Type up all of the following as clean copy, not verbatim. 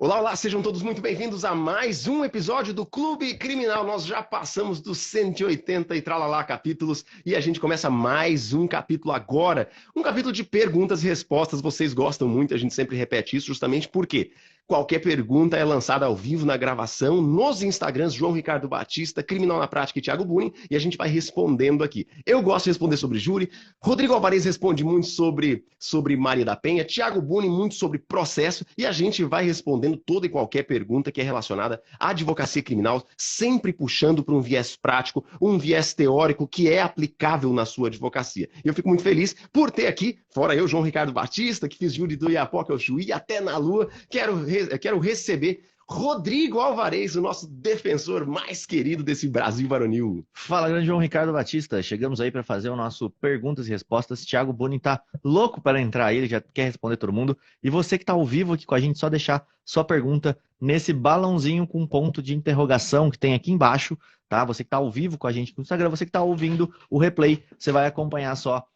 Olá, olá, sejam todos muito bem-vindos a mais um episódio do Clube Criminal. Nós já passamos dos 180 e tralalá capítulos e a gente começa mais um capítulo agora. Um capítulo de perguntas e respostas. Vocês gostam muito, a gente sempre repete isso justamente porque qualquer pergunta é lançada ao vivo na gravação nos Instagrams João Ricardo Batista, Criminal na Prática e Thiago Bunin, e a gente vai respondendo aqui. Eu gosto de responder sobre júri, Rodrigo Alvarez responde muito sobre Maria da Penha, Thiago Bunin muito sobre processo, e a gente vai respondendo toda e qualquer pergunta que é relacionada à advocacia criminal, sempre puxando para um viés prático, um viés teórico que é aplicável na sua advocacia. E eu fico muito feliz por ter aqui, fora eu, João Ricardo Batista, que fiz júri do Iapoca ao Chuí, até na Lua, quero receber Rodrigo Alvarez, o nosso defensor mais querido desse Brasil varonil. Fala, grande João Ricardo Batista. Chegamos aí para fazer o nosso perguntas e respostas. Thiago Bunin tá louco para entrar aí, ele já quer responder todo mundo. E você que tá ao vivo aqui com a gente, só deixar sua pergunta nesse balãozinho com ponto de interrogação que tem aqui embaixo, tá? Você que tá ao vivo com a gente no Instagram, você que tá ouvindo o replay, você vai acompanhar só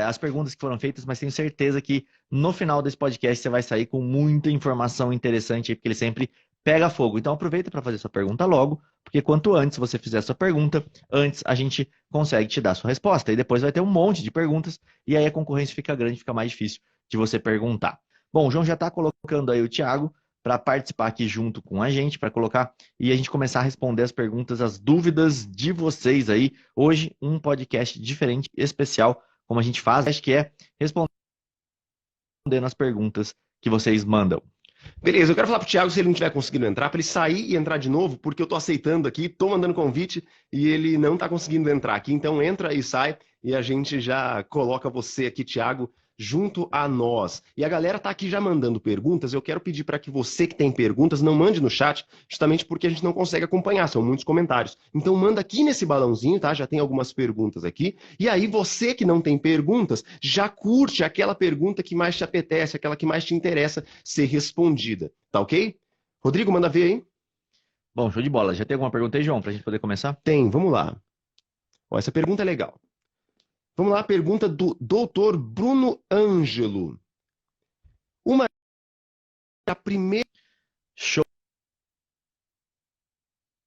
as perguntas que foram feitas, mas tenho certeza que no final desse podcast você vai sair com muita informação interessante aí, porque ele sempre pega fogo. Então aproveita para fazer sua pergunta logo, porque quanto antes você fizer a sua pergunta, antes a gente consegue te dar a sua resposta. E depois vai ter um monte de perguntas, e aí a concorrência fica grande, fica mais difícil de você perguntar. Bom, o João já está colocando aí o Thiago para participar aqui junto com a gente, para colocar e a gente começar a responder as perguntas, as dúvidas de vocês aí. Hoje, um podcast diferente, especial, como a gente faz, acho que é respondendo as perguntas que vocês mandam. Beleza, eu quero falar pro Thiago, se ele não estiver conseguindo entrar, para ele sair e entrar de novo, porque eu tô aceitando aqui, tô mandando convite e ele não tá conseguindo entrar aqui. Então entra e sai e a gente já coloca você aqui, Thiago, junto a nós. E a galera tá aqui já mandando perguntas. Eu quero pedir para que você que tem perguntas não mande no chat, justamente porque a gente não consegue acompanhar, são muitos comentários. Então manda aqui nesse balãozinho, tá? Já tem algumas perguntas aqui. E aí você que não tem perguntas, já curte aquela pergunta que mais te apetece, aquela que mais te interessa ser respondida, tá ok? Rodrigo, manda ver aí. Bom, show de bola. Já tem alguma pergunta aí, João, para a gente poder começar? Tem, vamos lá. Ó, essa pergunta é legal. Vamos lá, pergunta do doutor Bruno Ângelo. A primeira... Show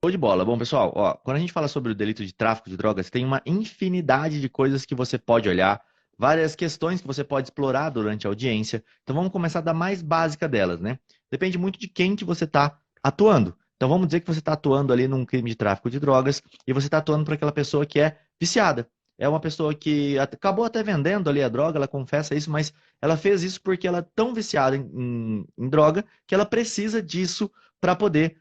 de bola. Bom, pessoal, ó, quando a gente fala sobre o delito de tráfico de drogas, tem uma infinidade de coisas que você pode olhar, várias questões que você pode explorar durante a audiência. Então vamos começar da mais básica delas, né? Depende muito de quem que você está atuando. Então vamos dizer que você está atuando ali num crime de tráfico de drogas e você está atuando para aquela pessoa que é viciada. É uma pessoa que acabou até vendendo ali a droga, ela confessa isso, mas ela fez isso porque ela é tão viciada em droga que ela precisa disso para poder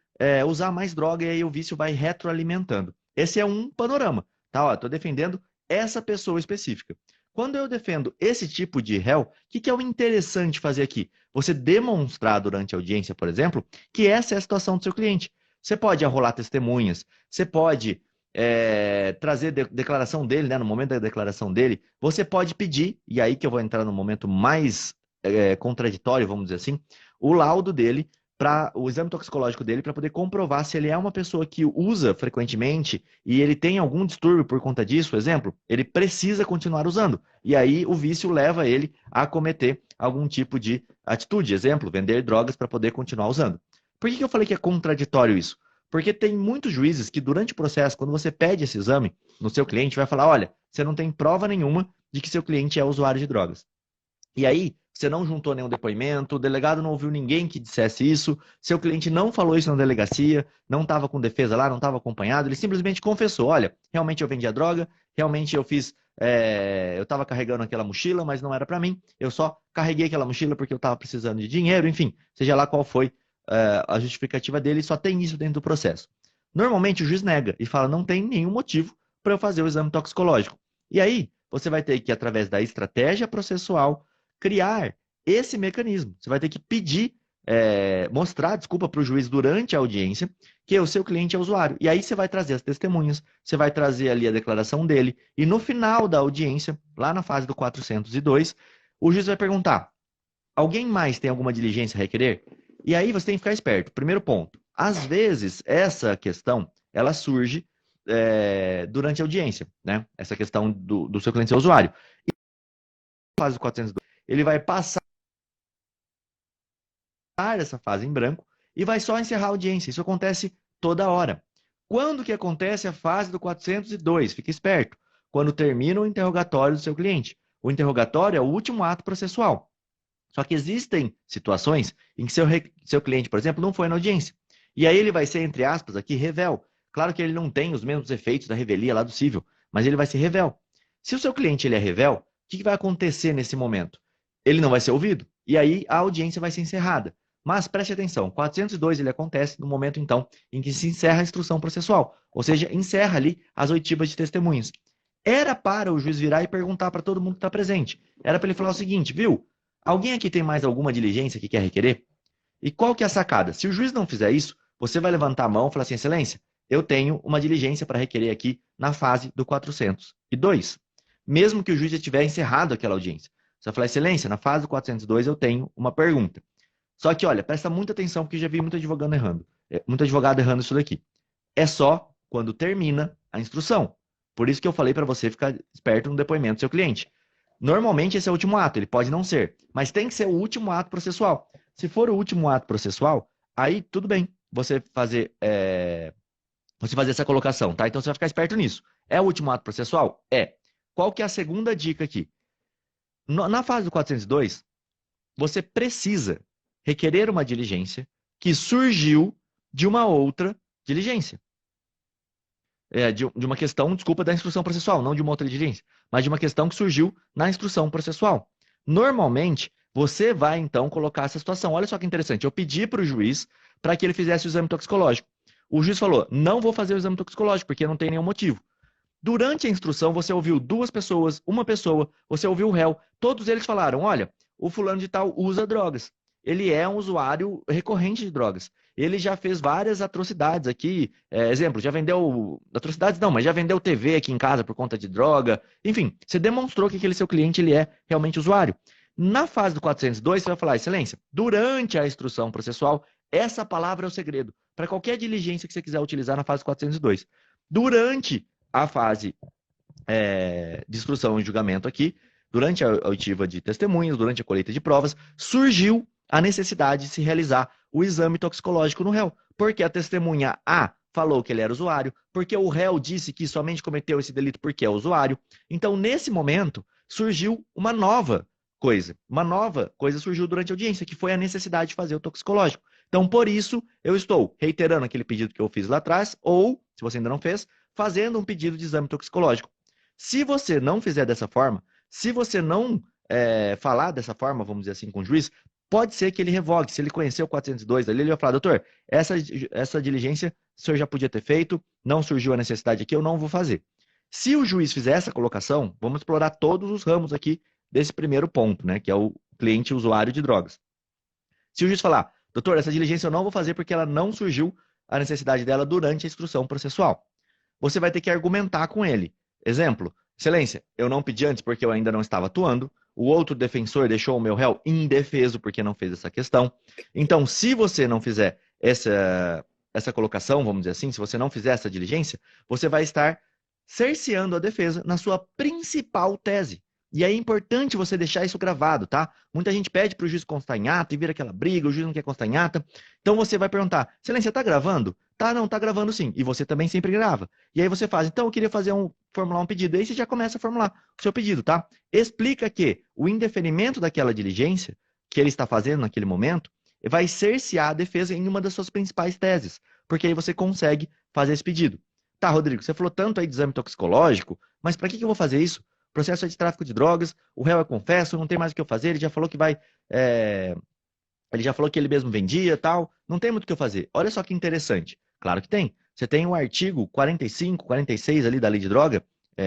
usar mais droga e aí o vício vai retroalimentando. Esse é um panorama, tá? Estou defendendo essa pessoa específica. Quando eu defendo esse tipo de réu, o que é o interessante fazer aqui? Você demonstrar durante a audiência, por exemplo, que essa é a situação do seu cliente. Você pode arrolar testemunhas, você pode trazer declaração dele, né? No momento da declaração dele, você pode pedir, e aí que eu vou entrar no momento mais contraditório, vamos dizer assim, o laudo dele, o exame toxicológico dele, para poder comprovar se ele é uma pessoa que usa frequentemente e ele tem algum distúrbio por conta disso, exemplo, ele precisa continuar usando. E aí o vício leva ele a cometer algum tipo de atitude, exemplo, vender drogas para poder continuar usando. Por que eu falei que é contraditório isso? Porque tem muitos juízes que durante o processo, quando você pede esse exame no seu cliente, vai falar, olha, você não tem prova nenhuma de que seu cliente é usuário de drogas. E aí, você não juntou nenhum depoimento, o delegado não ouviu ninguém que dissesse isso, seu cliente não falou isso na delegacia, não estava com defesa lá, não estava acompanhado, ele simplesmente confessou, olha, realmente eu vendi a droga, realmente eu fiz, eu estava carregando aquela mochila, mas não era para mim, eu só carreguei aquela mochila porque eu estava precisando de dinheiro, enfim, seja lá qual foi a justificativa dele, só tem isso dentro do processo. Normalmente o juiz nega e fala, não tem nenhum motivo para eu fazer o exame toxicológico. E aí, você vai ter que, através da estratégia processual, criar esse mecanismo. Você vai ter que pedir, mostrar, desculpa, para o juiz durante a audiência que o seu cliente é usuário. E aí você vai trazer as testemunhas, você vai trazer ali a declaração dele, e no final da audiência, lá na fase do 402, o juiz vai perguntar, alguém mais tem alguma diligência a requerer? E aí você tem que ficar esperto. Primeiro ponto, às vezes essa questão, ela surge durante a audiência, né? Essa questão do seu cliente ser usuário. E na fase do 402, ele vai passar essa fase em branco e vai só encerrar a audiência. Isso acontece toda hora. Quando que acontece a fase do 402? Fique esperto. Quando termina o interrogatório do seu cliente. O interrogatório é o último ato processual. Só que existem situações em que seu cliente, por exemplo, não foi na audiência. E aí ele vai ser, entre aspas, aqui, revel. Claro que ele não tem os mesmos efeitos da revelia lá do cível, mas ele vai ser revel. Se o seu cliente ele é revel, o que vai acontecer nesse momento? Ele não vai ser ouvido. E aí a audiência vai ser encerrada. Mas preste atenção, 402 ele acontece no momento, então, em que se encerra a instrução processual. Ou seja, encerra ali as oitivas de testemunhas. Era para o juiz virar e perguntar para todo mundo que está presente. Era para ele falar o seguinte, viu? Alguém aqui tem mais alguma diligência que quer requerer? E qual que é a sacada? Se o juiz não fizer isso, você vai levantar a mão e falar assim, excelência, eu tenho uma diligência para requerer aqui na fase do 402. Mesmo que o juiz já tiver encerrado aquela audiência. Você vai falar, excelência, na fase do 402 eu tenho uma pergunta. Só que, olha, presta muita atenção, porque já vi muito advogado errando. Muito advogado errando isso daqui. É só quando termina a instrução. Por isso que eu falei para você ficar esperto no depoimento do seu cliente. Normalmente esse é o último ato, ele pode não ser, mas tem que ser o último ato processual. Se for o último ato processual, aí tudo bem você fazer essa colocação, tá? Então você vai ficar esperto nisso. É o último ato processual? É. Qual que é a segunda dica aqui? Na fase do 402, você precisa requerer uma diligência que surgiu de uma outra diligência. De uma questão, desculpa, da instrução processual, não de uma outra diligência, mas de uma questão que surgiu na instrução processual. Normalmente, você vai, então, colocar essa situação. Olha só que interessante, eu pedi para o juiz para que ele fizesse o exame toxicológico. O juiz falou, não vou fazer o exame toxicológico, porque não tem nenhum motivo. Durante a instrução, você ouviu duas pessoas, uma pessoa, você ouviu o réu. Todos eles falaram, olha, o fulano de tal usa drogas. Ele é um usuário recorrente de drogas. Ele já fez várias atrocidades aqui. Exemplo, já vendeu... Atrocidades não, mas já vendeu TV aqui em casa por conta de droga. Enfim, você demonstrou que aquele seu cliente ele é realmente usuário. Na fase do 402, você vai falar, excelência, durante a instrução processual, essa palavra é o segredo. Para qualquer diligência que você quiser utilizar na fase 402. Durante a fase de instrução e julgamento aqui, durante a oitiva de testemunhas, durante a colheita de provas, surgiu a necessidade de se realizar o exame toxicológico no réu. Porque a testemunha A falou que ele era usuário, porque o réu disse que somente cometeu esse delito porque é usuário. Então, nesse momento, surgiu uma nova coisa. Uma nova coisa surgiu durante a audiência, que foi a necessidade de fazer o toxicológico. Então, por isso, eu estou reiterando aquele pedido que eu fiz lá atrás, ou, se você ainda não fez, fazendo um pedido de exame toxicológico. Se você não fizer dessa forma, se você não falar dessa forma, vamos dizer assim, com o juiz, pode ser que ele revogue. Se ele conhecer o 402 ali, ele vai falar, doutor, essa diligência o senhor já podia ter feito, não surgiu a necessidade aqui, eu não vou fazer. Se o juiz fizer essa colocação, vamos explorar todos os ramos aqui desse primeiro ponto, né, que é o cliente usuário de drogas. Se o juiz falar, doutor, essa diligência eu não vou fazer porque ela não surgiu a necessidade dela durante a instrução processual. Você vai ter que argumentar com ele. Exemplo, excelência, eu não pedi antes porque eu ainda não estava atuando, o outro defensor deixou o meu réu indefeso porque não fez essa questão. Então, se você não fizer essa colocação, vamos dizer assim, se você não fizer essa diligência, você vai estar cerceando a defesa na sua principal tese. E é importante você deixar isso gravado, tá? Muita gente pede para o juiz constar em ata e vira aquela briga, o juiz não quer constar em ata. Então você vai perguntar, excelência, tá gravando? Tá, não, tá gravando sim. E você também sempre grava. E aí você faz, então eu queria formular um pedido. Aí você já começa a formular o seu pedido, tá? Explica que o indeferimento daquela diligência que ele está fazendo naquele momento vai cercear a defesa em uma das suas principais teses. Porque aí você consegue fazer esse pedido. Tá, Rodrigo, você falou tanto aí de exame toxicológico, mas para que eu vou fazer isso? O processo é de tráfico de drogas, o réu é confesso, não tem mais o que eu fazer, ele já falou que vai... Ele já falou que ele mesmo vendia e tal, não tem muito o que eu fazer. Olha só que interessante. Claro que tem. Você tem o artigo 45, 46 ali da lei de droga,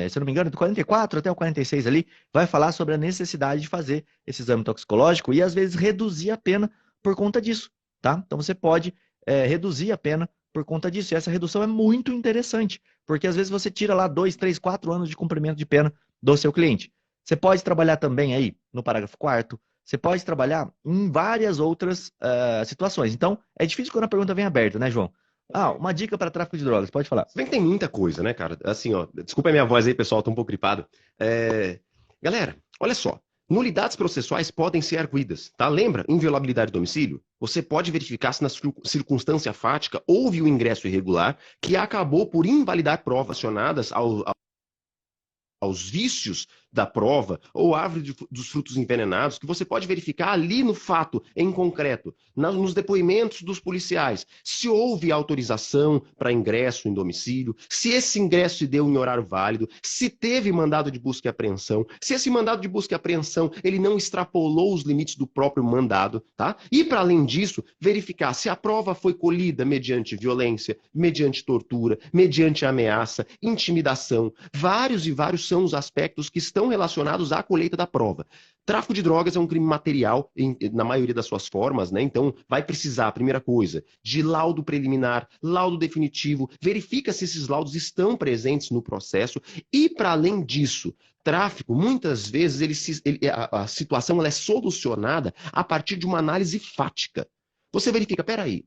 se eu não me engano, do 44 até o 46 ali, vai falar sobre a necessidade de fazer esse exame toxicológico e às vezes reduzir a pena por conta disso, tá? Então você pode reduzir a pena por conta disso. E essa redução é muito interessante, porque às vezes você tira lá 2, 3, 4 anos de cumprimento de pena do seu cliente. Você pode trabalhar também aí no parágrafo 4º, você pode trabalhar em várias outras situações. Então, é difícil quando a pergunta vem aberta, né, João? Uma dica para tráfico de drogas, pode falar. Se bem que tem muita coisa, né, cara? Assim, ó, desculpa a minha voz aí, pessoal, tô um pouco gripado. Galera, olha só. Nulidades processuais podem ser arguidas, tá? Lembra? Inviolabilidade do domicílio? Você pode verificar se na circunstância fática houve o ingresso irregular que acabou por invalidar provas relacionadas aos vícios da prova ou árvore dos frutos envenenados, que você pode verificar ali no fato, em concreto, nos depoimentos dos policiais, se houve autorização para ingresso em domicílio, se esse ingresso se deu em horário válido, se teve mandado de busca e apreensão, se esse mandado de busca e apreensão ele não extrapolou os limites do próprio mandado, tá? E para além disso, verificar se a prova foi colhida mediante violência, mediante tortura, mediante ameaça, intimidação. Vários e vários são os aspectos que estão relacionados à colheita da prova. Tráfico de drogas é um crime material, na maioria das suas formas, né? Então, vai precisar, primeira coisa, de laudo preliminar, laudo definitivo, verifica se esses laudos estão presentes no processo e, para além disso, tráfico, muitas vezes, a situação ela é solucionada a partir de uma análise fática. Você verifica, peraí,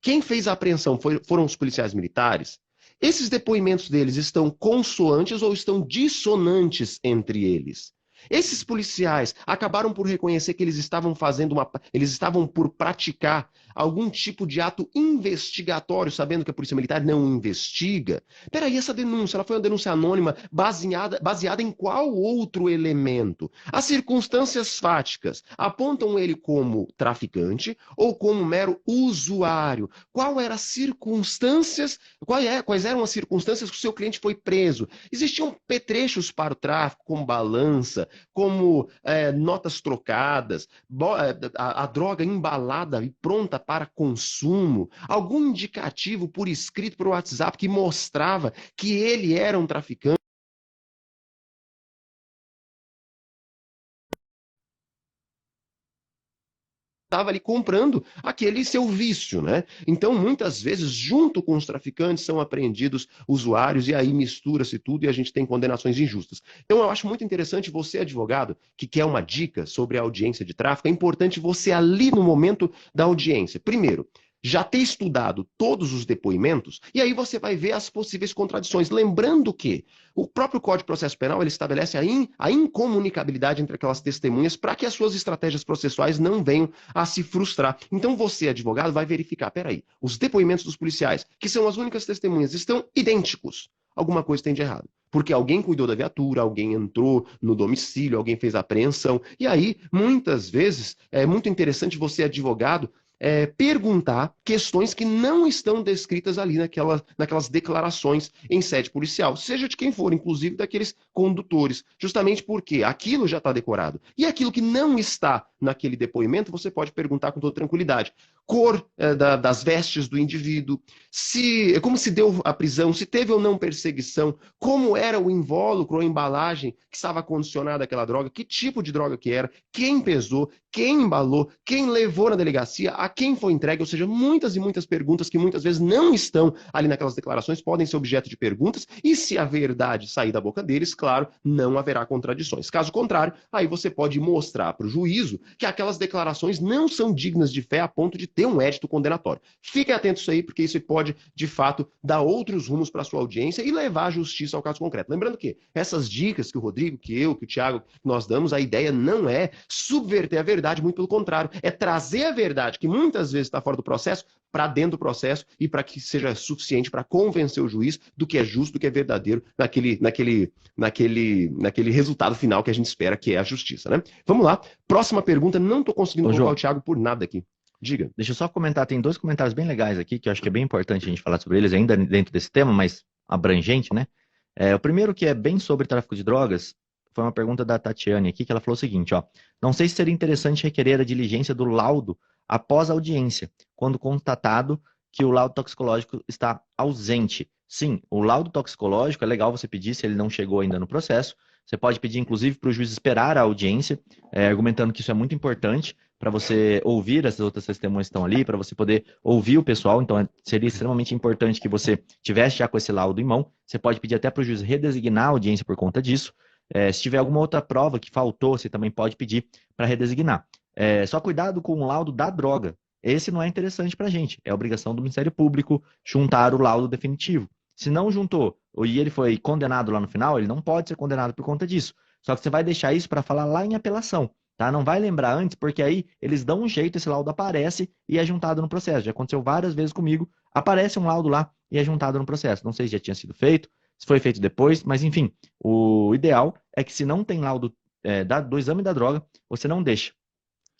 quem fez a apreensão foram os policiais militares? Esses depoimentos deles estão consoantes ou estão dissonantes entre eles? Esses policiais acabaram por reconhecer que eles estavam por praticar algum tipo de ato investigatório, sabendo que a Polícia Militar não investiga. Peraí, essa denúncia, ela foi uma denúncia anônima baseada em qual outro elemento? As circunstâncias fáticas apontam ele como traficante ou como mero usuário? Quais eram as circunstâncias que o seu cliente foi preso? Existiam petrechos para o tráfico, como balança, como notas trocadas, a droga embalada e pronta para consumo, algum indicativo por escrito para o WhatsApp que mostrava que ele era um traficante. Estava ali comprando aquele seu vício, né? Então, muitas vezes, junto com os traficantes, são apreendidos usuários e aí mistura-se tudo e a gente tem condenações injustas. Então, eu acho muito interessante você, advogado, que quer uma dica sobre a audiência de tráfico, é importante você ali no momento da audiência. Primeiro, já ter estudado todos os depoimentos, e aí você vai ver as possíveis contradições. Lembrando que o próprio Código de Processo Penal ele estabelece a incomunicabilidade entre aquelas testemunhas para que as suas estratégias processuais não venham a se frustrar. Então você, advogado, vai verificar, peraí, os depoimentos dos policiais, que são as únicas testemunhas, estão idênticos. Alguma coisa tem de errado. Porque alguém cuidou da viatura, alguém entrou no domicílio, alguém fez a apreensão. E aí, muitas vezes, é muito interessante você, advogado, perguntar questões que não estão descritas ali naquelas declarações em sede policial, seja de quem for, inclusive daqueles condutores, justamente porque aquilo já está decorado. E aquilo que não está naquele depoimento, você pode perguntar com toda tranquilidade. Cor das vestes do indivíduo, como se deu a prisão, se teve ou não perseguição, como era o invólucro ou a embalagem que estava condicionada àquela droga, que tipo de droga que era, quem pesou, quem embalou, quem levou na delegacia, a quem foi entregue, ou seja, muitas e muitas perguntas que muitas vezes não estão ali naquelas declarações, podem ser objeto de perguntas, e se a verdade sair da boca deles, claro, não haverá contradições. Caso contrário, aí você pode mostrar para o juízo que aquelas declarações não são dignas de fé a ponto de ter um édito condenatório. Fiquem atentos aí, porque isso pode, de fato, dar outros rumos para a sua audiência e levar a justiça ao caso concreto. Lembrando que essas dicas que o Rodrigo, que eu, que o Thiago, nós damos, a ideia não é subverter a verdade, muito pelo contrário, é trazer a verdade, que muitas vezes está fora do processo, para dentro do processo e para que seja suficiente para convencer o juiz do que é justo, do que é verdadeiro naquele resultado final que a gente espera, que é a justiça, né? Vamos lá. Próxima pergunta. Não estou conseguindo colocar o Thiago por nada aqui. Diga. Deixa eu só comentar, tem 2 comentários bem legais aqui, que eu acho que é bem importante a gente falar sobre eles, ainda dentro desse tema, mas abrangente, né? O primeiro, que é bem sobre tráfico de drogas, foi uma pergunta da Tatiane aqui, que ela falou o seguinte, ó: não sei se seria interessante requerer a diligência do laudo após a audiência, quando constatado que o laudo toxicológico está ausente. Sim, o laudo toxicológico é legal você pedir se ele não chegou ainda no processo. Você pode pedir, inclusive, para o juiz esperar a audiência, argumentando que isso é muito importante para você ouvir essas outras testemunhas que estão ali, para você poder ouvir o pessoal. Então, seria extremamente importante que você tivesse já com esse laudo em mão. Você pode pedir até para o juiz redesignar a audiência por conta disso. Se tiver alguma outra prova que faltou, você também pode pedir para redesignar. Só cuidado com o laudo da droga. Esse não é interessante para a gente. É obrigação do Ministério Público juntar o laudo definitivo. Se não juntou e ele foi condenado lá no final, ele não pode ser condenado por conta disso. Só que você vai deixar isso para falar lá em apelação, tá? Não vai lembrar antes, porque aí eles dão um jeito, esse laudo aparece e é juntado no processo. Já aconteceu várias vezes comigo, aparece um laudo lá e é juntado no processo. Não sei se já tinha sido feito, se foi feito depois, mas enfim, o ideal é que se não tem laudo do exame da droga, você não deixa.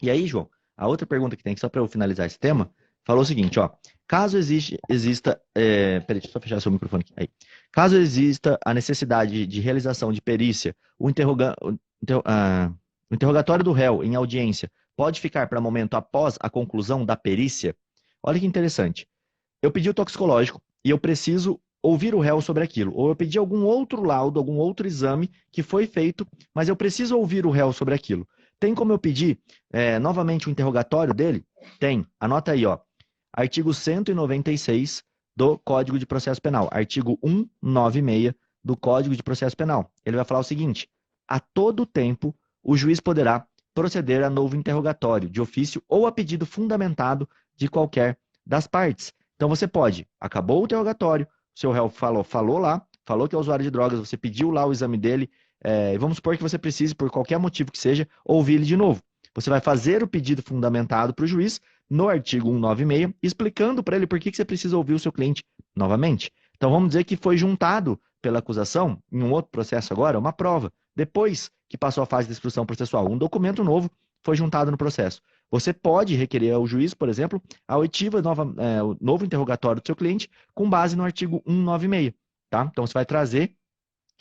E aí, João, a outra pergunta que tem, só para eu finalizar esse tema, falou o seguinte, ó. Caso exista. Peraí, deixa eu só fechar seu microfone aqui. Aí. Caso exista a necessidade de realização de perícia, o interrogatório do réu em audiência pode ficar para momento após a conclusão da perícia? Olha que interessante. Eu pedi o toxicológico e eu preciso ouvir o réu sobre aquilo. Ou eu pedi algum outro laudo, algum outro exame que foi feito, mas eu preciso ouvir o réu sobre aquilo. Tem como eu pedir novamente o interrogatório dele? Tem. Anota aí, ó. Artigo 196 do Código de Processo Penal. Artigo 196 do Código de Processo Penal. Ele vai falar o seguinte: a todo tempo, o juiz poderá proceder a novo interrogatório, de ofício ou a pedido fundamentado de qualquer das partes. Então você pode, acabou o interrogatório, o seu réu falou lá, falou que é usuário de drogas, você pediu lá o exame dele, vamos supor que você precise, por qualquer motivo que seja, ouvir ele de novo. Você vai fazer o pedido fundamentado para o juiz no artigo 196, explicando para ele por que você precisa ouvir o seu cliente novamente. Então vamos dizer que foi juntado pela acusação, em um outro processo agora, uma prova. Depois que passou a fase de instrução processual, um documento novo foi juntado no processo. Você pode requerer ao juiz, por exemplo, a oitiva o novo interrogatório do seu cliente com base no artigo 196. Tá? Então você vai trazer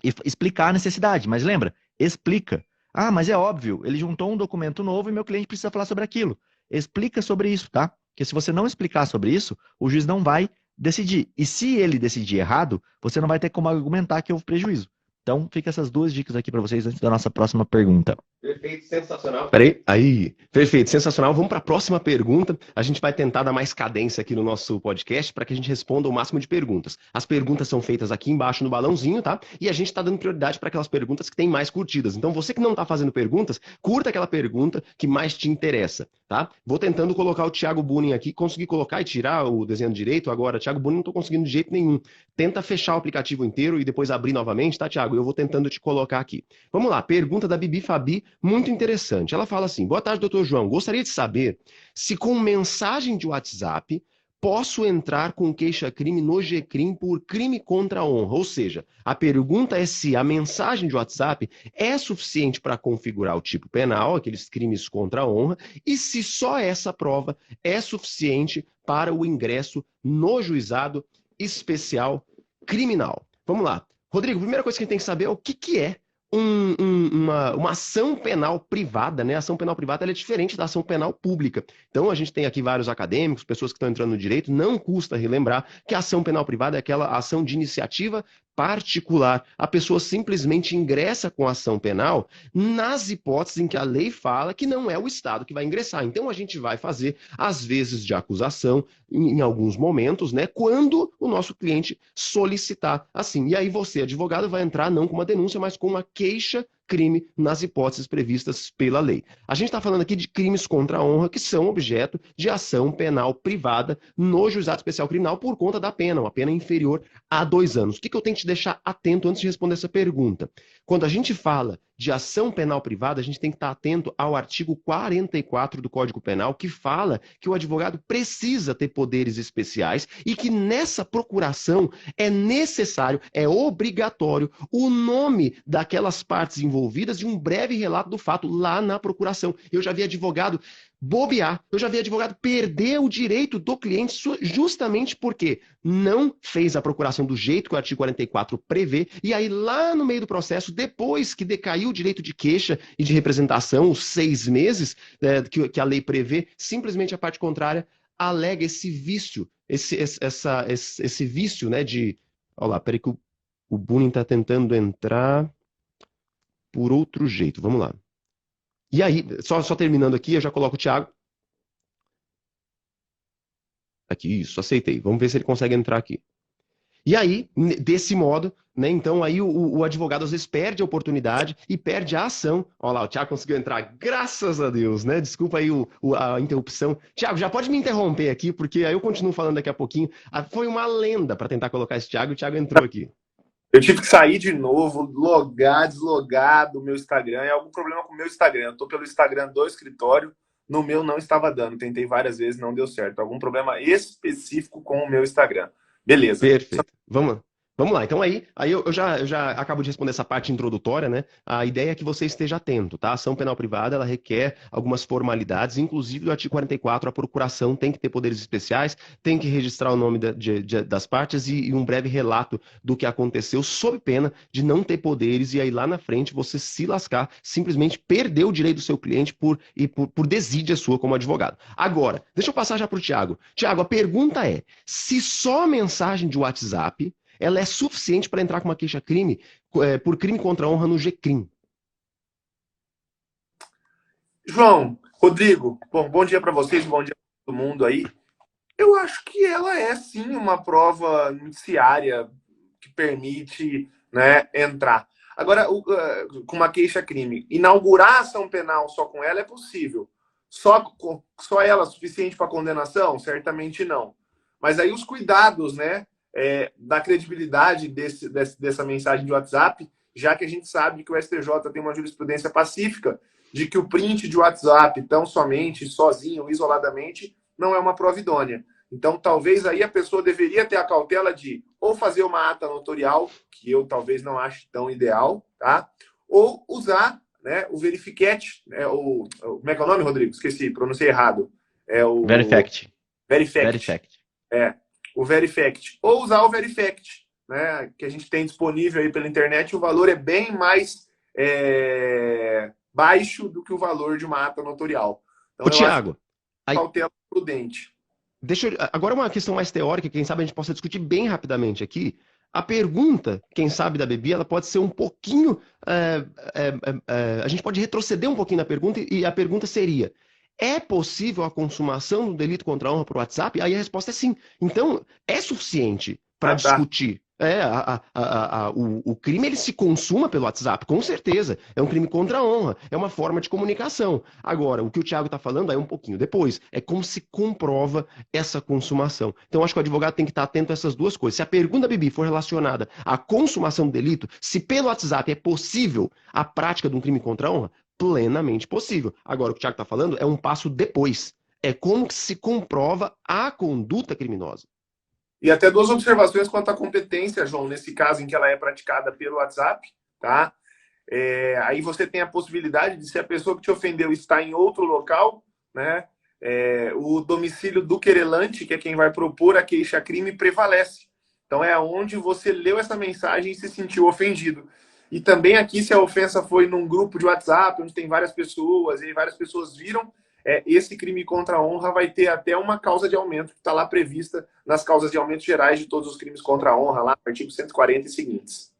e explicar a necessidade. Mas lembra, explica. Ah, mas é óbvio, ele juntou um documento novo e meu cliente precisa falar sobre aquilo. Explica sobre isso, tá? Porque se você não explicar sobre isso, o juiz não vai decidir. E se ele decidir errado, você não vai ter como argumentar que houve prejuízo. Então, fica essas duas dicas aqui para vocês antes da nossa próxima pergunta. Perfeito, sensacional. Peraí, aí. Perfeito, sensacional. Vamos para a próxima pergunta. A gente vai tentar dar mais cadência aqui no nosso podcast para que a gente responda o máximo de perguntas. As perguntas são feitas aqui embaixo no balãozinho, tá? E a gente está dando prioridade para aquelas perguntas que têm mais curtidas. Então, você que não está fazendo perguntas, curta aquela pergunta que mais te interessa, tá? Vou tentando colocar o Thiago Bunin aqui. Consegui colocar e tirar o desenho direito agora. Thiago Bunin não estou conseguindo de jeito nenhum. Tenta fechar o aplicativo inteiro e depois abrir novamente, tá, Thiago? Eu vou tentando te colocar aqui. Vamos lá, pergunta da Bibi Fabi, muito interessante. Ela fala assim: boa tarde, doutor João. Gostaria de saber se com mensagem de WhatsApp posso entrar com queixa-crime no GCRIM por crime contra a honra. Ou seja, a pergunta é se a mensagem de WhatsApp é suficiente para configurar o tipo penal, aqueles crimes contra a honra, e se só essa prova é suficiente para o ingresso no juizado especial criminal. Vamos lá. Rodrigo, a primeira coisa que a gente tem que saber é o que é uma ação penal privada, né? A ação penal privada ela é diferente da ação penal pública. Então, a gente tem aqui vários acadêmicos, pessoas que estão entrando no direito, não custa relembrar que a ação penal privada é aquela ação de iniciativa particular. A pessoa simplesmente ingressa com a ação penal nas hipóteses em que a lei fala que não é o Estado que vai ingressar. Então, a gente vai fazer as vezes de acusação em alguns momentos, né? Quando o nosso cliente solicitar assim. E aí você, advogado, vai entrar não com uma denúncia, mas com uma queixa-crime nas hipóteses previstas pela lei. A gente está falando aqui de crimes contra a honra que são objeto de ação penal privada no juizado especial criminal por conta da pena, uma pena inferior a 2 anos. O que eu tenho que te deixar atento antes de responder essa pergunta? Quando a gente fala de ação penal privada, a gente tem que estar atento ao artigo 44 do Código Penal, que fala que o advogado precisa ter poderes especiais e que nessa procuração é necessário, é obrigatório, o nome daquelas partes envolvidas e um breve relato do fato lá na procuração. Eu já vi advogado bobear, eu já vi advogado perder o direito do cliente justamente porque não fez a procuração do jeito que o artigo 44 prevê, e aí lá no meio do processo, depois que decaiu o direito de queixa e de representação, os 6 meses que a lei prevê, simplesmente a parte contrária alega esse vício, esse vício, né, de... Olha lá, peraí que o Bunin está tentando entrar por outro jeito, vamos lá. E aí, só terminando aqui, eu já coloco o Thiago. Aqui, isso, aceitei. Vamos ver se ele consegue entrar aqui. E aí, desse modo, né, então aí o advogado às vezes perde a oportunidade e perde a ação. Olha lá, o Thiago conseguiu entrar, graças a Deus, né? Desculpa aí a interrupção. Thiago, já pode me interromper aqui, porque aí eu continuo falando daqui a pouquinho. Foi uma lenda para tentar colocar esse Thiago, e o Thiago entrou aqui. Eu tive que sair de novo, logar, deslogar do meu Instagram. É algum problema com o meu Instagram. Eu tô pelo Instagram do escritório, no meu não estava dando. Tentei várias vezes, não deu certo. Algum problema específico com o meu Instagram. Beleza. Perfeito. Vamos lá. Então aí eu já acabo de responder essa parte introdutória, né? A ideia é que você esteja atento, tá? A ação penal privada, ela requer algumas formalidades, inclusive do artigo 44, a procuração tem que ter poderes especiais, tem que registrar o nome das partes e um breve relato do que aconteceu, sob pena de não ter poderes e aí lá na frente você se lascar, simplesmente perder o direito do seu cliente por desídia sua como advogado. Agora, deixa eu passar já para o Tiago. Tiago, a pergunta é, se só a mensagem de WhatsApp ela é suficiente para entrar com uma queixa-crime por crime contra a honra no GCRIM. João, Rodrigo, bom dia para vocês, bom dia para todo mundo aí. Eu acho que ela é sim uma prova indiciária que permite, né, entrar. Agora, com uma queixa-crime, inaugurar a ação penal só com ela é possível. Só ela suficiente para condenação? Certamente não. Mas aí os cuidados, né, da credibilidade dessa mensagem de WhatsApp, já que a gente sabe que o STJ tem uma jurisprudência pacífica de que o print de WhatsApp, tão somente, sozinho, isoladamente, não é uma prova idônea. Então, talvez aí a pessoa deveria ter a cautela de ou fazer uma ata notorial, que eu talvez não ache tão ideal, tá? Ou usar, né, o verifiquete, né, como é que é o nome, Rodrigo? Esqueci, pronunciei errado. É o Verifact. Verifact. O Verifact. Ou usar o Verifact, né, que a gente tem disponível aí pela internet. O valor é bem mais baixo do que o valor de uma ata notorial. Então, Ô, Tiago, cautela prudente. Agora uma questão mais teórica, quem sabe a gente possa discutir bem rapidamente aqui. A pergunta, quem sabe da Bebi, ela pode ser um pouquinho. A gente pode retroceder um pouquinho na pergunta e a pergunta seria: é possível a consumação do delito contra a honra por WhatsApp? Aí a resposta é sim. Então, é suficiente para discutir. O crime ele se consuma pelo WhatsApp, com certeza. É um crime contra a honra, é uma forma de comunicação. Agora, o que o Thiago está falando é um pouquinho depois. É como se comprova essa consumação. Então, acho que o advogado tem que estar atento a essas duas coisas. Se a pergunta, Bibi, for relacionada à consumação do delito, se pelo WhatsApp é possível a prática de um crime contra a honra, plenamente possível. Agora, o que o Thiago está falando é um passo depois. É como que se comprova a conduta criminosa. E até duas observações quanto à competência, João, nesse caso em que ela é praticada pelo WhatsApp, tá? Aí você tem a possibilidade de, se a pessoa que te ofendeu está em outro local, né? O domicílio do querelante, que é quem vai propor a queixa-crime, prevalece. Então é onde você leu essa mensagem e se sentiu ofendido. E também aqui, se a ofensa foi num grupo de WhatsApp, onde tem várias pessoas, e várias pessoas viram, esse crime contra a honra vai ter até uma causa de aumento, que está lá prevista nas causas de aumento gerais de todos os crimes contra a honra, lá no artigo 140 e seguintes.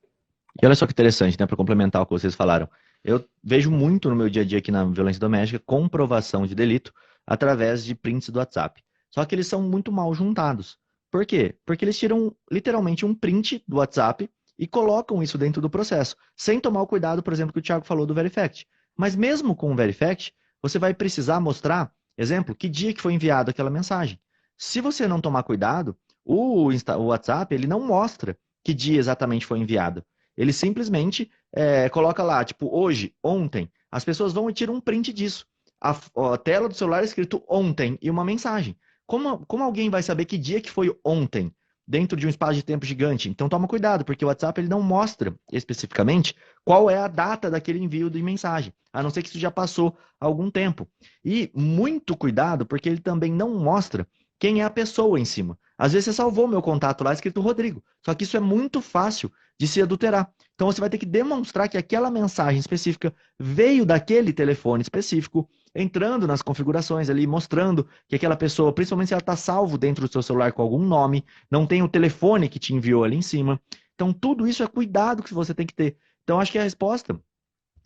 E olha só que interessante, né, para complementar o que vocês falaram. Eu vejo muito no meu dia a dia aqui na violência doméstica comprovação de delito através de prints do WhatsApp. Só que eles são muito mal juntados. Por quê? Porque eles tiram literalmente um print do WhatsApp e colocam isso dentro do processo, sem tomar o cuidado, por exemplo, que o Thiago falou do Verifact. Mas mesmo com o Verifact, você vai precisar mostrar, exemplo, que dia que foi enviada aquela mensagem. Se você não tomar cuidado, o WhatsApp ele não mostra que dia exatamente foi enviado. Ele simplesmente coloca lá, tipo, hoje, ontem. As pessoas vão e tiram um print disso. A tela do celular é escrito ontem e uma mensagem. Como alguém vai saber que dia que foi ontem dentro de um espaço de tempo gigante? Então toma cuidado, porque o WhatsApp ele não mostra especificamente qual é a data daquele envio de mensagem, a não ser que isso já passou algum tempo. E muito cuidado, porque ele também não mostra quem é a pessoa em cima. Às vezes você salvou meu contato lá escrito Rodrigo, só que isso é muito fácil de se adulterar. Então você vai ter que demonstrar que aquela mensagem específica veio daquele telefone específico, entrando nas configurações ali, mostrando que aquela pessoa, principalmente se ela está salvo dentro do seu celular com algum nome, não tem o telefone que te enviou ali em cima. Então tudo isso é cuidado que você tem que ter. Então acho que a resposta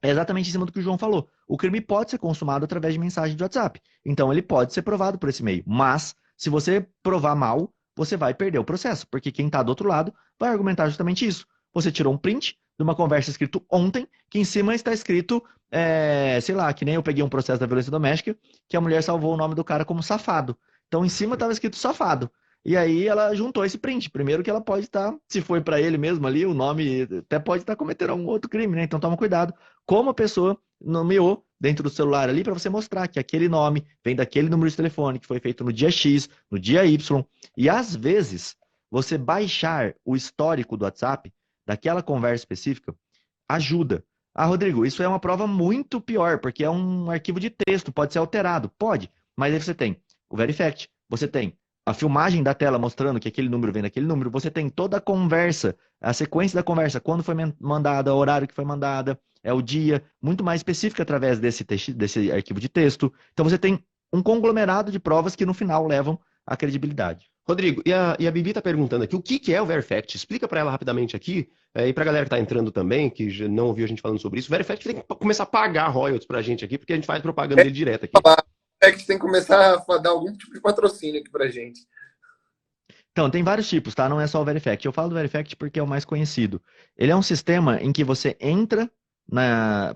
é exatamente em cima do que o João falou. O crime pode ser consumado através de mensagem de WhatsApp. Então ele pode ser provado por esse meio. Mas, se você provar mal, você vai perder o processo. Porque quem está do outro lado vai argumentar justamente isso. Você tirou um print de uma conversa escrito ontem, que em cima está escrito, sei lá, que nem eu peguei um processo da violência doméstica, que a mulher salvou o nome do cara como safado. Então em cima estava escrito safado. E aí ela juntou esse print. Primeiro que ela pode estar, se foi para ele mesmo ali, o nome até pode estar cometendo algum outro crime, né? Então toma cuidado. Como a pessoa nomeou dentro do celular ali para você mostrar que aquele nome vem daquele número de telefone que foi feito no dia X, no dia Y. E às vezes, você baixar o histórico do WhatsApp daquela conversa específica ajuda. Ah, Rodrigo, isso é uma prova muito pior, porque é um arquivo de texto, pode ser alterado. Pode, mas aí você tem o Verifact, você tem a filmagem da tela mostrando que aquele número vem daquele número, você tem toda a conversa, a sequência da conversa, quando foi mandada, o horário que foi mandada, é o dia, muito mais específico através desse arquivo de texto. Então você tem um conglomerado de provas que no final levam à credibilidade. Rodrigo, e a Bibi está perguntando aqui, o que é o Verifact? Explica para ela rapidamente aqui, e para a galera que está entrando também, que já não ouviu a gente falando sobre isso, o Verifact tem que começar a pagar royalties para a gente aqui, porque a gente faz propaganda dele direto aqui. É que tem que começar a dar algum tipo de patrocínio aqui pra gente. Então, tem vários tipos, tá? Não é só o Verifact. Eu falo do Verifact porque é o mais conhecido. Ele é um sistema em que você entra,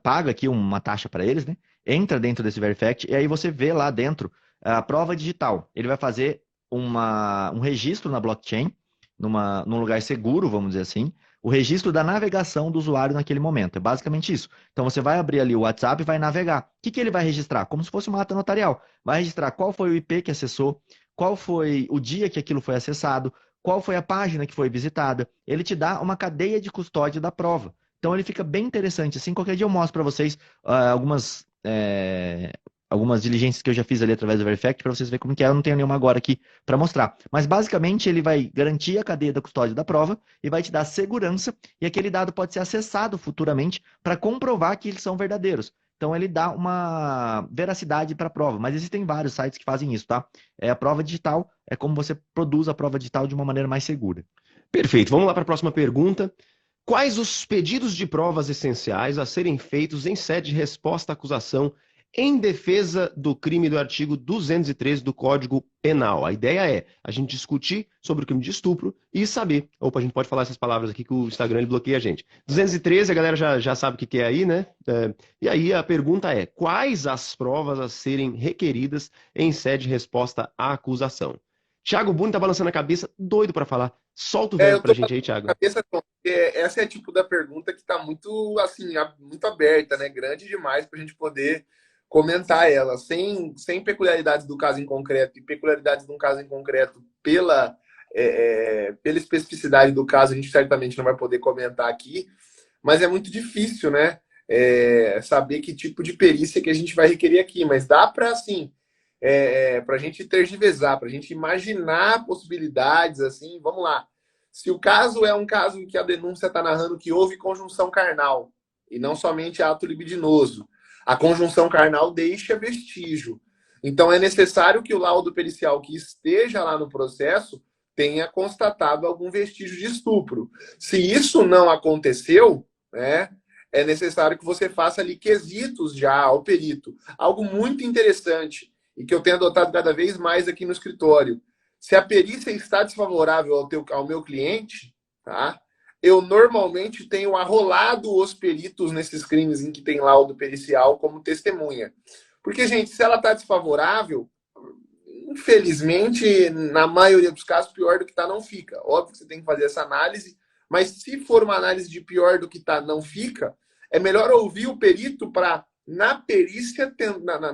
paga aqui uma taxa para eles, né? Entra dentro desse Verifact e aí você vê lá dentro a prova digital. Ele vai fazer um registro na blockchain, num lugar seguro, vamos dizer assim, o registro da navegação do usuário naquele momento. É basicamente isso. Então, você vai abrir ali o WhatsApp e vai navegar. O que ele vai registrar? Como se fosse uma ata notarial. Vai registrar qual foi o IP que acessou, qual foi o dia que aquilo foi acessado, qual foi a página que foi visitada. Ele te dá uma cadeia de custódia da prova. Então ele fica bem interessante. Assim, qualquer dia eu mostro para vocês algumas diligências que eu já fiz ali através do Verifact para vocês verem como que é. Eu não tenho nenhuma agora aqui para mostrar. Mas basicamente ele vai garantir a cadeia da custódia da prova e vai te dar segurança e aquele dado pode ser acessado futuramente para comprovar que eles são verdadeiros. Então ele dá uma veracidade para a prova, mas existem vários sites que fazem isso, tá? A prova digital é como você produz a prova digital de uma maneira mais segura. Perfeito. Vamos lá para a próxima pergunta. Quais os pedidos de provas essenciais a serem feitos em sede de resposta à acusação em defesa do crime do artigo 213 do Código Penal? A ideia é a gente discutir sobre o crime de estupro e saber. Opa, a gente pode falar essas palavras aqui que o Instagram ele bloqueia a gente. 213, a galera já sabe o que é aí, né? E aí a pergunta é: quais as provas a serem requeridas em sede de resposta à acusação? Thiago Buni tá balançando a cabeça, doido para falar. Solta o verbo pra gente aí, Thiago. Essa é a tipo da pergunta que tá muito, assim, muito aberta, né? Grande demais pra gente poder comentar ela, sem peculiaridades do caso em concreto e peculiaridades de um caso em concreto pela especificidade do caso, a gente certamente não vai poder comentar aqui, mas é muito difícil, né? Saber que tipo de perícia que a gente vai requerer aqui, mas dá para, assim, para a gente tergiversar, para a gente imaginar possibilidades, assim, vamos lá. Se o caso é um caso em que a denúncia está narrando que houve conjunção carnal, e não somente ato libidinoso, a conjunção carnal deixa vestígio. Então, é necessário que o laudo pericial que esteja lá no processo tenha constatado algum vestígio de estupro. Se isso não aconteceu, né, é necessário que você faça ali quesitos já ao perito. Algo muito interessante e que eu tenho adotado cada vez mais aqui no escritório. Se a perícia está desfavorável ao meu cliente, tá? Eu normalmente tenho arrolado os peritos nesses crimes em que tem laudo pericial como testemunha. Porque, gente, se ela está desfavorável, infelizmente, na maioria dos casos, pior do que está não fica. Óbvio que você tem que fazer essa análise, mas se for uma análise de pior do que está não fica, é melhor ouvir o perito para, na perícia,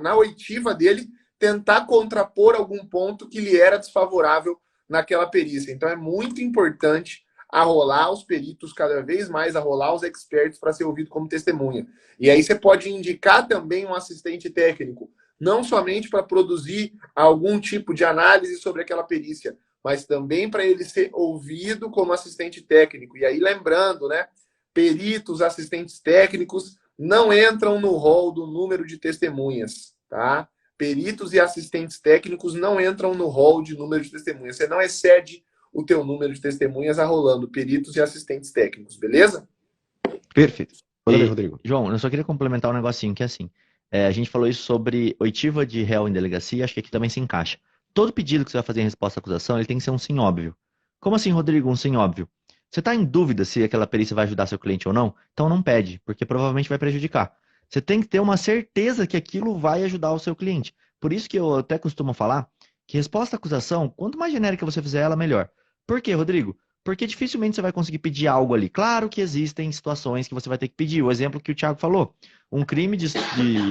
na oitiva dele, tentar contrapor algum ponto que lhe era desfavorável naquela perícia. Então, é muito importante arrolar os peritos, cada vez mais arrolar os experts para ser ouvido como testemunha. E aí você pode indicar também um assistente técnico, não somente para produzir algum tipo de análise sobre aquela perícia, mas também para ele ser ouvido como assistente técnico. E aí, lembrando, né, peritos, assistentes técnicos não entram no rol do número de testemunhas, tá? Peritos e assistentes técnicos não entram no rol de número de testemunhas. Você não excede o teu número de testemunhas arrolando peritos e assistentes técnicos, beleza? Perfeito. Manda bem, Rodrigo. João, eu só queria complementar um negocinho que é assim. A gente falou isso sobre oitiva de réu em delegacia, acho que aqui também se encaixa. Todo pedido que você vai fazer em resposta à acusação, ele tem que ser um sim óbvio. Como assim, Rodrigo, um sim óbvio? Você está em dúvida se aquela perícia vai ajudar seu cliente ou não? Então não pede, porque provavelmente vai prejudicar. Você tem que ter uma certeza que aquilo vai ajudar o seu cliente. Por isso que eu até costumo falar que resposta à acusação, quanto mais genérica você fizer ela, melhor. Por quê, Rodrigo? Porque dificilmente você vai conseguir pedir algo ali. Claro que existem situações que você vai ter que pedir. O exemplo que o Thiago falou. Um crime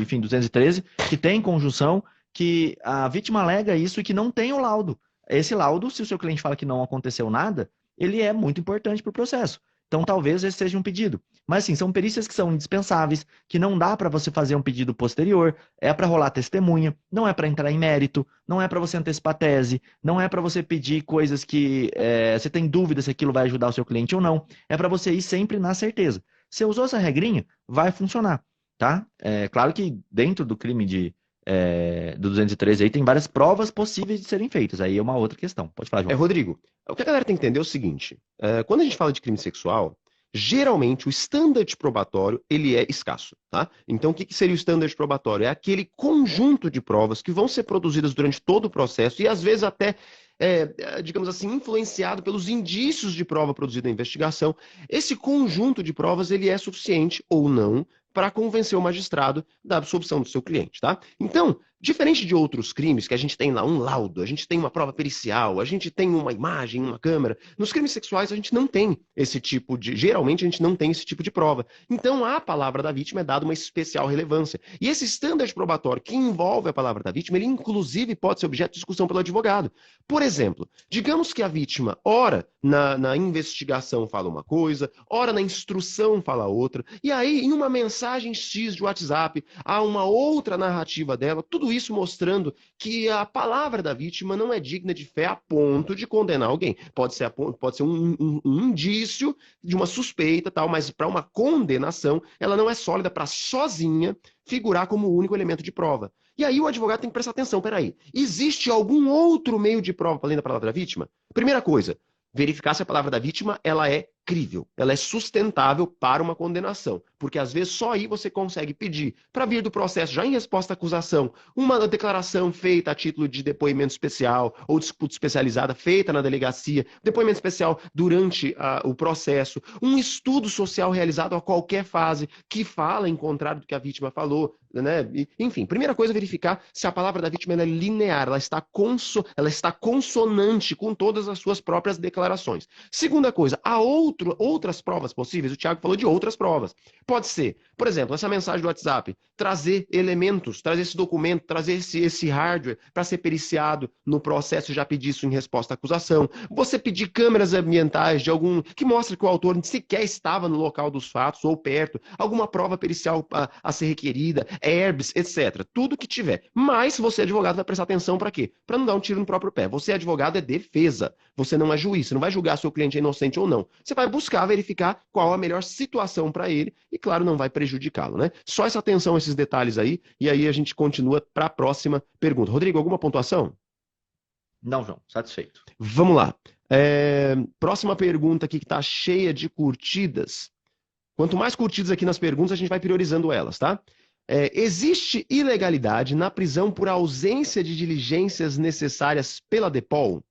enfim, 213, que tem conjunção, que a vítima alega isso e que não tem o laudo. Esse laudo, se o seu cliente fala que não aconteceu nada, ele é muito importante para o processo. Então, talvez esse seja um pedido. Mas, assim, são perícias que são indispensáveis, que não dá para você fazer um pedido posterior, é para rolar testemunha, não é para entrar em mérito, não é para você antecipar tese, não é para você pedir coisas que você tem dúvida se aquilo vai ajudar o seu cliente ou não. É para você ir sempre na certeza. Você usou essa regrinha, vai funcionar, tá? É claro que dentro do crime do 213 aí tem várias provas possíveis de serem feitas. Aí é uma outra questão. Pode falar, João. Rodrigo, o que a galera tem que entender é o seguinte: quando a gente fala de crime sexual, geralmente o standard probatório ele é escasso, tá? Então, o que seria o standard probatório? É aquele conjunto de provas que vão ser produzidas durante todo o processo e às vezes até, digamos assim, influenciado pelos indícios de prova produzida na investigação. Esse conjunto de provas ele é suficiente ou não para convencer o magistrado da absolvição do seu cliente, tá? Então, diferente de outros crimes que a gente tem lá um laudo, a gente tem uma prova pericial, a gente tem uma imagem, uma câmera, nos crimes sexuais a gente não tem esse tipo de... Geralmente a gente não tem esse tipo de prova. Então a palavra da vítima é dada uma especial relevância. E esse standard probatório que envolve a palavra da vítima, ele inclusive pode ser objeto de discussão pelo advogado. Por exemplo, digamos que a vítima, ora na investigação fala uma coisa, ora na instrução fala outra, e aí em uma mensagem X de WhatsApp há uma outra narrativa dela, tudo isso mostrando que a palavra da vítima não é digna de fé a ponto de condenar alguém. Pode ser um indício de uma suspeita, tal, mas para uma condenação, ela não é sólida para sozinha figurar como o único elemento de prova. E aí o advogado tem que prestar atenção, peraí, existe algum outro meio de prova além da palavra da vítima? Primeira coisa, verificar se a palavra da vítima ela é crível, ela é sustentável para uma condenação, porque às vezes só aí você consegue pedir para vir do processo já em resposta à acusação, uma declaração feita a título de depoimento especial ou disputa especializada feita na delegacia, depoimento especial durante o processo, um estudo social realizado a qualquer fase que fala em contrário do que a vítima falou, né? Enfim, primeira coisa é verificar se a palavra da vítima ela é linear, ela está consonante com todas as suas próprias declarações. Segunda coisa, há outras provas possíveis. O Thiago falou de outras provas. Pode ser, por exemplo, essa mensagem do WhatsApp, trazer elementos, trazer esse documento, trazer esse hardware para ser periciado no processo e já pedir isso em resposta à acusação. Você pedir câmeras ambientais de algum que mostre que o autor sequer estava no local dos fatos ou perto, alguma prova pericial a ser requerida, herbs, etc. Tudo que tiver. Mas você, advogado, vai prestar atenção para quê? Para não dar um tiro no próprio pé. Você, advogado, é defesa. Você não é juiz. Você não vai julgar se o cliente é inocente ou não. Você vai buscar verificar qual a melhor situação para ele e, claro, não vai prejudicá-lo, né? Só essa atenção a esses detalhes aí e aí a gente continua para a próxima pergunta. Rodrigo, alguma pontuação? Não, João, satisfeito. Vamos lá. Próxima pergunta aqui que está cheia de curtidas. Quanto mais curtidas aqui nas perguntas, a gente vai priorizando elas, tá? Existe ilegalidade na prisão por ausência de diligências necessárias pela DEPOL?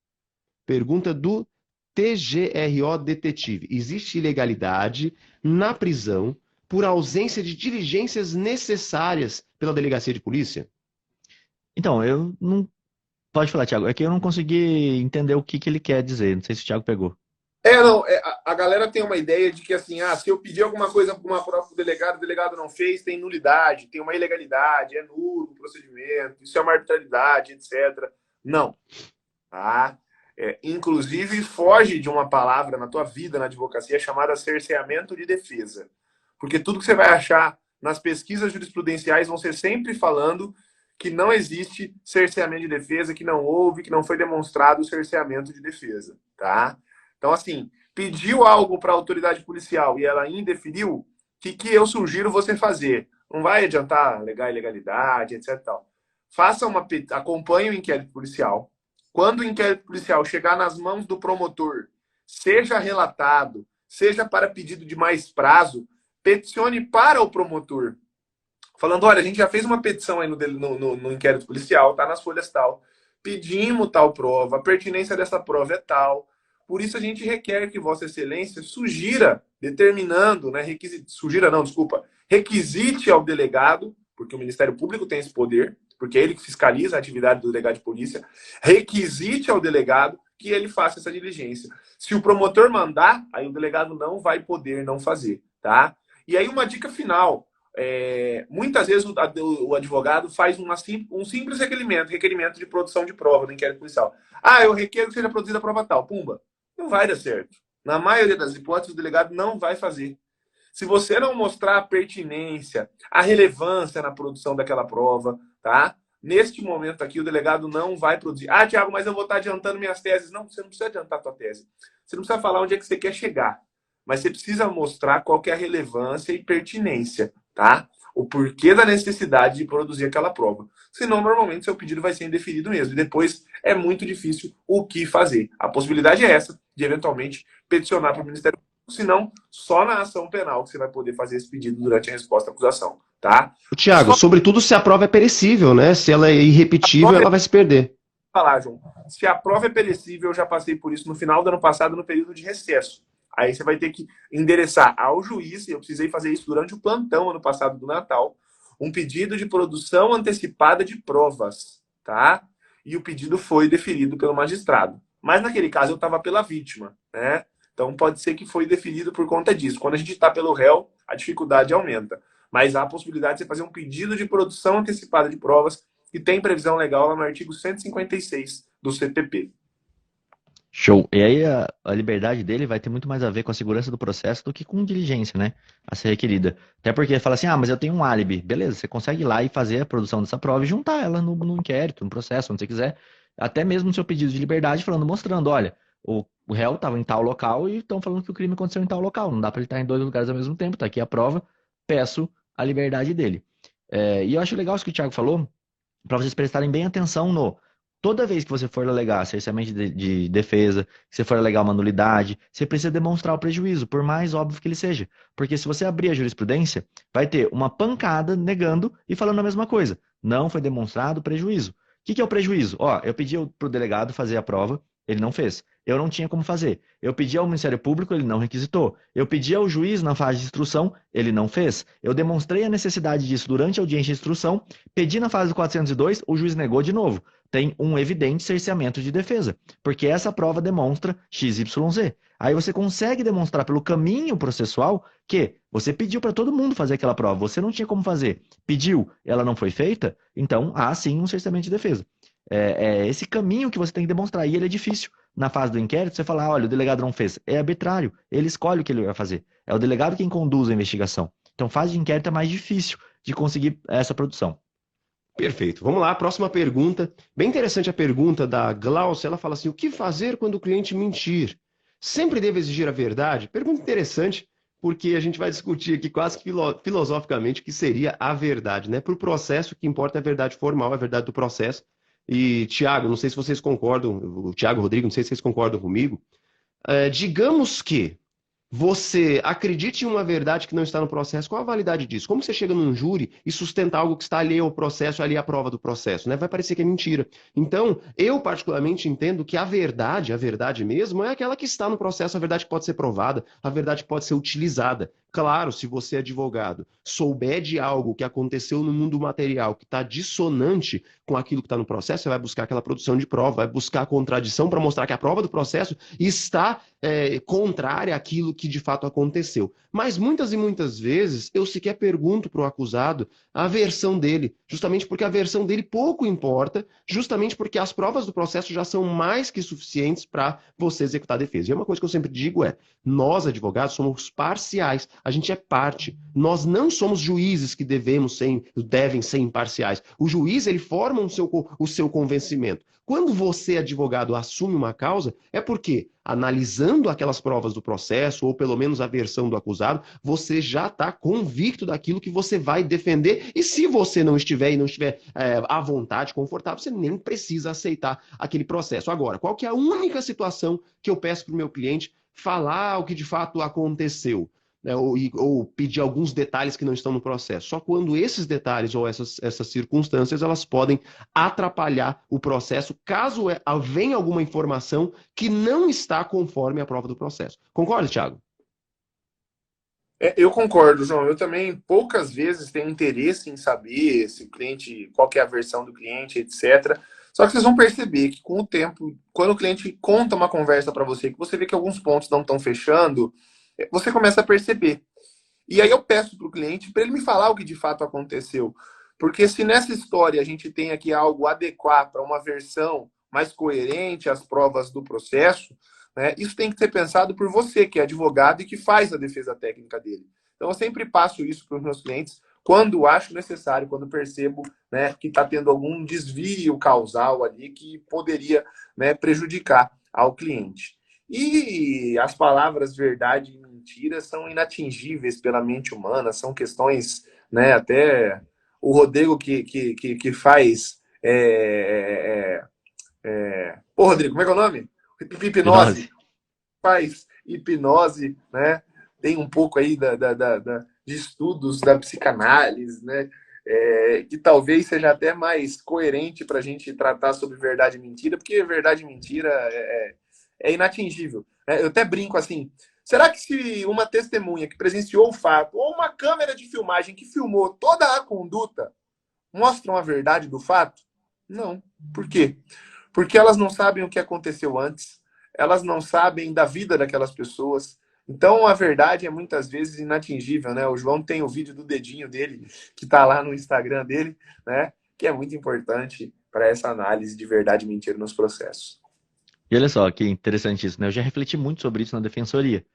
Pergunta do TGRO Detetive. Existe ilegalidade na prisão por ausência de diligências necessárias pela delegacia de polícia? Então, eu não... Pode falar, Thiago. É que eu não consegui entender o que ele quer dizer. Não sei se o Thiago pegou. A galera tem uma ideia de que, assim, se eu pedir alguma coisa para uma prova pro delegado, o delegado não fez, tem nulidade, tem uma ilegalidade, é nulo o procedimento, isso é uma arbitrariedade, etc. Não. Tá? Inclusive, foge de uma palavra na tua vida, na advocacia, chamada cerceamento de defesa. Porque tudo que você vai achar nas pesquisas jurisprudenciais vão ser sempre falando que não existe cerceamento de defesa, que não houve, que não foi demonstrado o cerceamento de defesa. Tá? Então, assim, pediu algo para a autoridade policial e ela indeferiu, o que eu sugiro você fazer? Não vai adiantar alegar ilegalidade, etc. Tal. Acompanhe o inquérito policial. Quando o inquérito policial chegar nas mãos do promotor, seja relatado, seja para pedido de mais prazo, peticione para o promotor. Falando, olha, a gente já fez uma petição aí no inquérito policial, tá nas folhas tal. Pedimos tal prova, a pertinência dessa prova é tal. Por isso a gente requer que Vossa Excelência sugira, determinando, né, requisite ao delegado, porque o Ministério Público tem esse poder, porque é ele que fiscaliza a atividade do delegado de polícia, requisite ao delegado que ele faça essa diligência. Se o promotor mandar, aí o delegado não vai poder não fazer, tá? E aí uma dica final, muitas vezes o advogado faz um simples requerimento de produção de prova no inquérito policial. Eu requero que seja produzida a prova tal. Pumba. Não vai dar certo. Na maioria das hipóteses, o delegado não vai fazer. Se você não mostrar a pertinência, a relevância na produção daquela prova, tá? Neste momento aqui, o delegado não vai produzir. Tiago, mas eu vou estar adiantando minhas teses. Não, você não precisa adiantar a sua tese. Você não precisa falar onde é que você quer chegar. Mas você precisa mostrar qual que é a relevância e pertinência, tá? O porquê da necessidade de produzir aquela prova. Senão, normalmente, seu pedido vai ser indeferido mesmo. E depois é muito difícil o que fazer. A possibilidade é essa, de eventualmente peticionar para o Ministério Público. Senão, só na ação penal que você vai poder fazer esse pedido durante a resposta à acusação, tá? Tiago, sobretudo se a prova é perecível, né? Se ela é irrepetível, ela vai se perder. Falar, João. Se a prova é perecível, eu já passei por isso no final do ano passado, no período de recesso. Aí você vai ter que endereçar ao juiz, e eu precisei fazer isso durante o plantão ano passado do Natal, um pedido de produção antecipada de provas, tá? E o pedido foi deferido pelo magistrado. Mas naquele caso eu estava pela vítima, né? Então pode ser que foi deferido por conta disso. Quando a gente está pelo réu, a dificuldade aumenta. Mas há a possibilidade de você fazer um pedido de produção antecipada de provas que tem previsão legal lá no artigo 156 do CPP. Show. E aí a liberdade dele vai ter muito mais a ver com a segurança do processo do que com diligência, né? A ser requerida. Até porque fala assim, mas eu tenho um álibi. Beleza, você consegue ir lá e fazer a produção dessa prova e juntar ela no inquérito, no processo, onde você quiser. Até mesmo no seu pedido de liberdade, mostrando, olha, o réu estava em tal local e estão falando que o crime aconteceu em tal local. Não dá para ele estar em dois lugares ao mesmo tempo. Tá aqui a prova, peço a liberdade dele. E eu acho legal isso que o Thiago falou, para vocês prestarem bem atenção no... Toda vez que você for alegar cerceamento de defesa, que você for alegar uma nulidade, você precisa demonstrar o prejuízo, por mais óbvio que ele seja. Porque se você abrir a jurisprudência, vai ter uma pancada negando e falando a mesma coisa. Não foi demonstrado prejuízo. O que é o prejuízo? Eu pedi para o delegado fazer a prova, ele não fez. Eu não tinha como fazer. Eu pedi ao Ministério Público, ele não requisitou. Eu pedi ao juiz na fase de instrução, ele não fez. Eu demonstrei a necessidade disso durante a audiência de instrução, pedi na fase do 402, o juiz negou de novo. Tem um evidente cerceamento de defesa, porque essa prova demonstra XYZ. Aí você consegue demonstrar pelo caminho processual que você pediu para todo mundo fazer aquela prova, você não tinha como fazer, pediu, ela não foi feita, então há sim um cerceamento de defesa. É esse caminho que você tem que demonstrar, e ele é difícil. Na fase do inquérito, você fala, olha, o delegado não fez. É arbitrário, ele escolhe o que ele vai fazer. É o delegado quem conduz a investigação. Então, fase de inquérito é mais difícil de conseguir essa produção. Perfeito. Vamos lá, próxima pergunta. Bem interessante a pergunta da Glaucia. Ela fala assim, o que fazer quando o cliente mentir? Sempre deve exigir a verdade? Pergunta interessante, porque a gente vai discutir aqui quase que filosoficamente o que seria a verdade, né? Para o processo, o que importa é a verdade formal, a verdade do processo. E, Tiago, não sei se vocês concordam, o Tiago, Rodrigo, não sei se vocês concordam comigo. Digamos que você acredite em uma verdade que não está no processo, qual a validade disso? Como você chega num júri e sustenta algo que está ali ao processo, ali à prova do processo, né? Vai parecer que é mentira. Então, eu particularmente entendo que a verdade mesmo, é aquela que está no processo, a verdade que pode ser provada, a verdade que pode ser utilizada. Claro, se você, advogado, souber de algo que aconteceu no mundo material que está dissonante com aquilo que está no processo, você vai buscar aquela produção de prova, vai buscar a contradição para mostrar que a prova do processo está contrária àquilo que de fato aconteceu. Mas muitas e muitas vezes eu sequer pergunto para o acusado a versão dele, justamente porque a versão dele pouco importa, justamente porque as provas do processo já são mais que suficientes para você executar a defesa. E uma coisa que eu sempre digo é, nós, advogados, somos parciais. A gente é parte. Nós não somos juízes que devem ser imparciais. O juiz, ele forma o seu convencimento. Quando você, advogado, assume uma causa, é porque, analisando aquelas provas do processo, ou pelo menos a versão do acusado, você já está convicto daquilo que você vai defender. E se você não estiver à vontade, confortável, você nem precisa aceitar aquele processo. Agora, qual que é a única situação que eu peço para o meu cliente falar o que de fato aconteceu? Ou pedir alguns detalhes que não estão no processo. Só quando esses detalhes ou essas circunstâncias, elas podem atrapalhar o processo, caso venha alguma informação que não está conforme a prova do processo. Concorda, Thiago? Eu concordo, João. Eu também poucas vezes tenho interesse em saber se o cliente, qual que é a versão do cliente, etc. Só que vocês vão perceber que com o tempo, quando o cliente conta uma conversa para você, que você vê que alguns pontos não estão fechando, você começa a perceber. E aí eu peço para o cliente para ele me falar o que de fato aconteceu. Porque se nessa história a gente tem aqui algo adequar para uma versão mais coerente às provas do processo, né, isso tem que ser pensado por você, que é advogado e que faz a defesa técnica dele. Então eu sempre passo isso para os meus clientes quando acho necessário, quando percebo, né, que está tendo algum desvio causal ali que poderia, né, prejudicar ao cliente. E as palavras verdade e mentira são inatingíveis pela mente humana, são questões, né, até o Rodrigo que faz. Ô, Rodrigo, como é que é o nome? Hipnose. Hipnose. Faz hipnose, né? Tem um pouco aí de estudos da psicanálise, né? Que talvez seja até mais coerente para a gente tratar sobre verdade e mentira, porque verdade e mentira é inatingível. Eu até brinco assim. Será que se uma testemunha que presenciou o fato, ou uma câmera de filmagem que filmou toda a conduta, mostram a verdade do fato? Não. Por quê? Porque elas não sabem o que aconteceu antes, elas não sabem da vida daquelas pessoas. Então a verdade é muitas vezes inatingível, né? O João tem o vídeo do dedinho dele, que está lá no Instagram dele, né? Que é muito importante para essa análise de verdade e mentira nos processos. E olha só que interessante isso, né? Eu já refleti muito sobre isso na defensoria.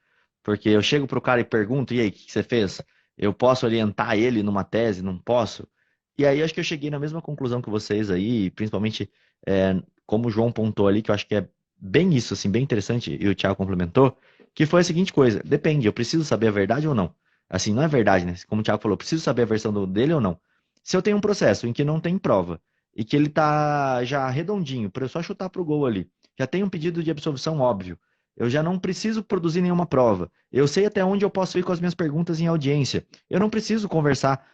Porque eu chego pro cara e pergunto, e aí, o que você fez? Eu posso orientar ele numa tese? Não posso? E aí acho que eu cheguei na mesma conclusão que vocês aí, principalmente como o João pontuou ali, que eu acho que é bem isso, assim, bem interessante, e o Thiago complementou, que foi a seguinte coisa, depende, eu preciso saber a verdade ou não? Assim, não é verdade, né? Como o Thiago falou, preciso saber a versão dele ou não? Se eu tenho um processo em que não tem prova, e que ele tá já redondinho, para eu só chutar pro gol ali, já tem um pedido de absolvição óbvio, eu já não preciso produzir nenhuma prova. Eu sei até onde eu posso ir com as minhas perguntas em audiência. Eu não preciso conversar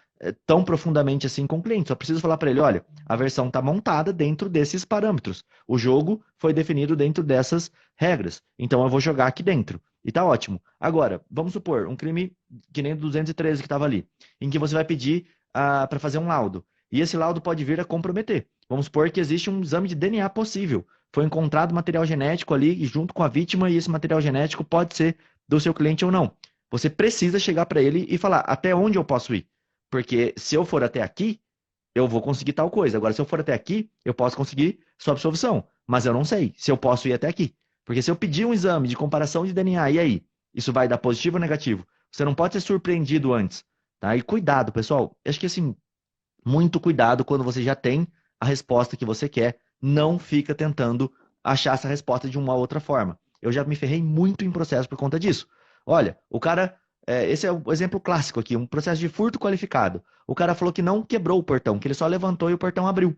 tão profundamente assim com o cliente. Só preciso falar para ele, olha, a versão está montada dentro desses parâmetros. O jogo foi definido dentro dessas regras. Então eu vou jogar aqui dentro. E tá ótimo. Agora, vamos supor, um crime que nem o 213 que estava ali, em que você vai pedir para fazer um laudo. E esse laudo pode vir a comprometer. Vamos supor que existe um exame de DNA possível. Foi encontrado material genético ali junto com a vítima e esse material genético pode ser do seu cliente ou não. Você precisa chegar para ele e falar até onde eu posso ir. Porque se eu for até aqui, eu vou conseguir tal coisa. Agora, se eu for até aqui, eu posso conseguir sua absolvição. Mas eu não sei se eu posso ir até aqui. Porque se eu pedir um exame de comparação de DNA, e aí? Isso vai dar positivo ou negativo? Você não pode ser surpreendido antes. Tá? E cuidado, pessoal. Eu acho que assim, muito cuidado quando você já tem a resposta que você quer. Não fica tentando achar essa resposta de uma outra forma. Eu já me ferrei muito em processo por conta disso. Olha, o cara. Esse é o exemplo clássico aqui, um processo de furto qualificado. O cara falou que não quebrou o portão, que ele só levantou e o portão abriu.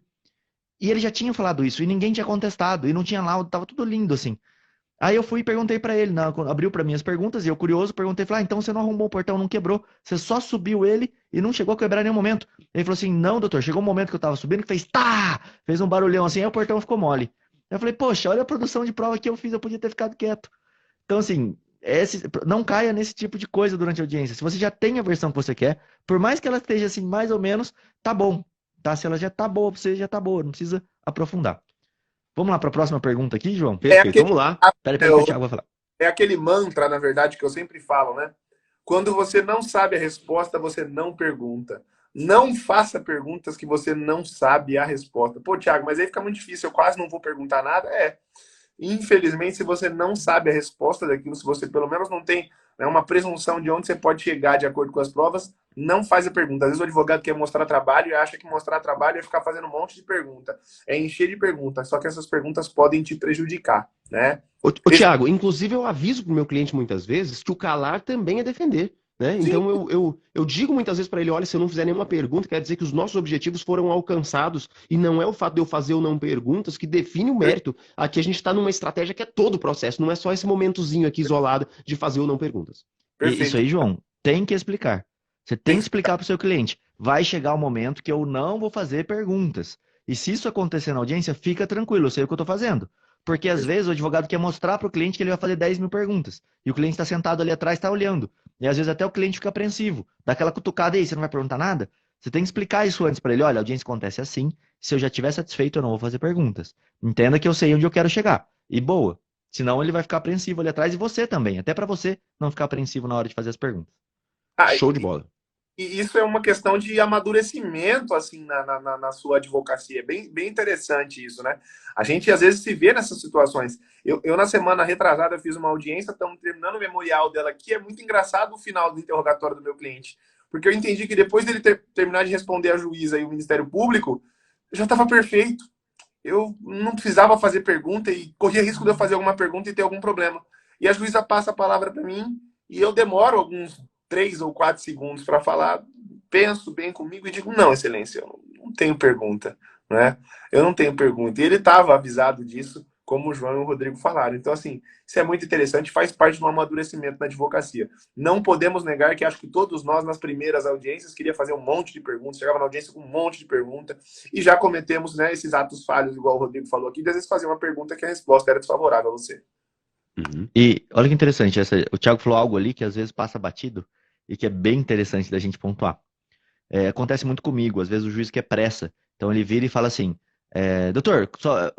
E ele já tinha falado isso, e ninguém tinha contestado, e não tinha laudo, tava tudo lindo assim. Aí eu fui e perguntei pra ele, abriu pra mim as perguntas, e eu curioso perguntei, falei, então você não arrumou o portão, não quebrou, você só subiu ele e não chegou a quebrar em nenhum momento. Ele falou assim, não, doutor, chegou um momento que eu tava subindo que fez tá, fez um barulhão assim, aí o portão ficou mole. Eu falei, poxa, olha a produção de prova que eu fiz, eu podia ter ficado quieto. Então assim, não caia nesse tipo de coisa durante a audiência. Se você já tem a versão que você quer, por mais que ela esteja assim, mais ou menos, tá bom, tá? Se ela já tá boa pra você, já tá boa, não precisa aprofundar. Vamos lá para a próxima pergunta aqui, João? É Perfeito, aquele, vamos lá. Peraí que o Thiago vai falar. é aquele mantra, na verdade, que eu sempre falo, né? Quando você não sabe a resposta, você não pergunta. Não faça perguntas que você não sabe a resposta. Pô, Thiago, mas aí fica muito difícil, eu quase não vou perguntar nada. Infelizmente, se você não sabe a resposta daquilo, se você pelo menos não tem, né, uma presunção de onde você pode chegar de acordo com as provas, não faz a pergunta. Às vezes o advogado quer mostrar trabalho e acha que mostrar trabalho é ficar fazendo um monte de pergunta. É encher de perguntas, só que essas perguntas podem te prejudicar, né? Ô, Thiago, inclusive eu aviso pro meu cliente muitas vezes que o calar também é defender. Né? Sim, Então eu digo muitas vezes para ele, olha, se eu não fizer nenhuma pergunta, quer dizer que os nossos objetivos foram alcançados e não é o fato de eu fazer ou não perguntas que define o mérito. Aqui a gente está numa estratégia que é todo o processo, não é só esse momentozinho aqui isolado de fazer ou não perguntas. Isso perfeito. aí, João, tem que explicar. Você tem Tem que que... explicar para o seu cliente. Vai chegar o momento que eu não vou fazer perguntas. E se isso acontecer na audiência, fica tranquilo, eu sei o que eu estou fazendo. Porque às vezes o advogado quer mostrar para o cliente que ele vai fazer 10 mil perguntas. E o cliente está sentado ali atrás, está olhando. E às vezes até o cliente fica apreensivo. Dá aquela cutucada aí, você não vai perguntar nada? Você tem que explicar isso antes para ele. Olha, a audiência acontece assim. Se eu já estiver satisfeito, eu não vou fazer perguntas. Entenda que eu sei onde eu quero chegar. E boa. Senão ele vai ficar apreensivo ali atrás e você também. Até para você não ficar apreensivo na hora de fazer as perguntas. Ah, Show de bola. e isso é uma questão de amadurecimento, assim, na sua advocacia. É bem interessante isso, né? A gente, às vezes, se vê nessas situações. Na semana retrasada, fiz uma audiência, estamos terminando o memorial dela aqui. É muito engraçado o final do interrogatório do meu cliente. Porque eu entendi que depois dele terminar de responder a juíza e o Ministério Público, já estava perfeito. Eu não precisava fazer pergunta e corria risco de eu fazer alguma pergunta e ter algum problema. E a juíza passa a palavra para mim e eu demoro alguns 3 ou 4 segundos para falar, penso bem comigo e digo, não, excelência, eu não tenho pergunta, né? Eu não tenho pergunta. E ele estava avisado disso, como o João e o Rodrigo falaram. Então, assim, isso é muito interessante, faz parte do amadurecimento na advocacia. Não podemos negar que acho que todos nós, nas primeiras audiências, queria fazer um monte de perguntas, chegava na audiência com um monte de perguntas, e já cometemos, né, esses atos falhos, igual o Rodrigo falou aqui, de às vezes fazer uma pergunta que a resposta era desfavorável a você. Uhum. E olha que interessante, o Thiago falou algo ali que às vezes passa batido e que é bem interessante da gente pontuar. Acontece muito comigo, às vezes o juiz quer pressa, então ele vira e fala assim, doutor, só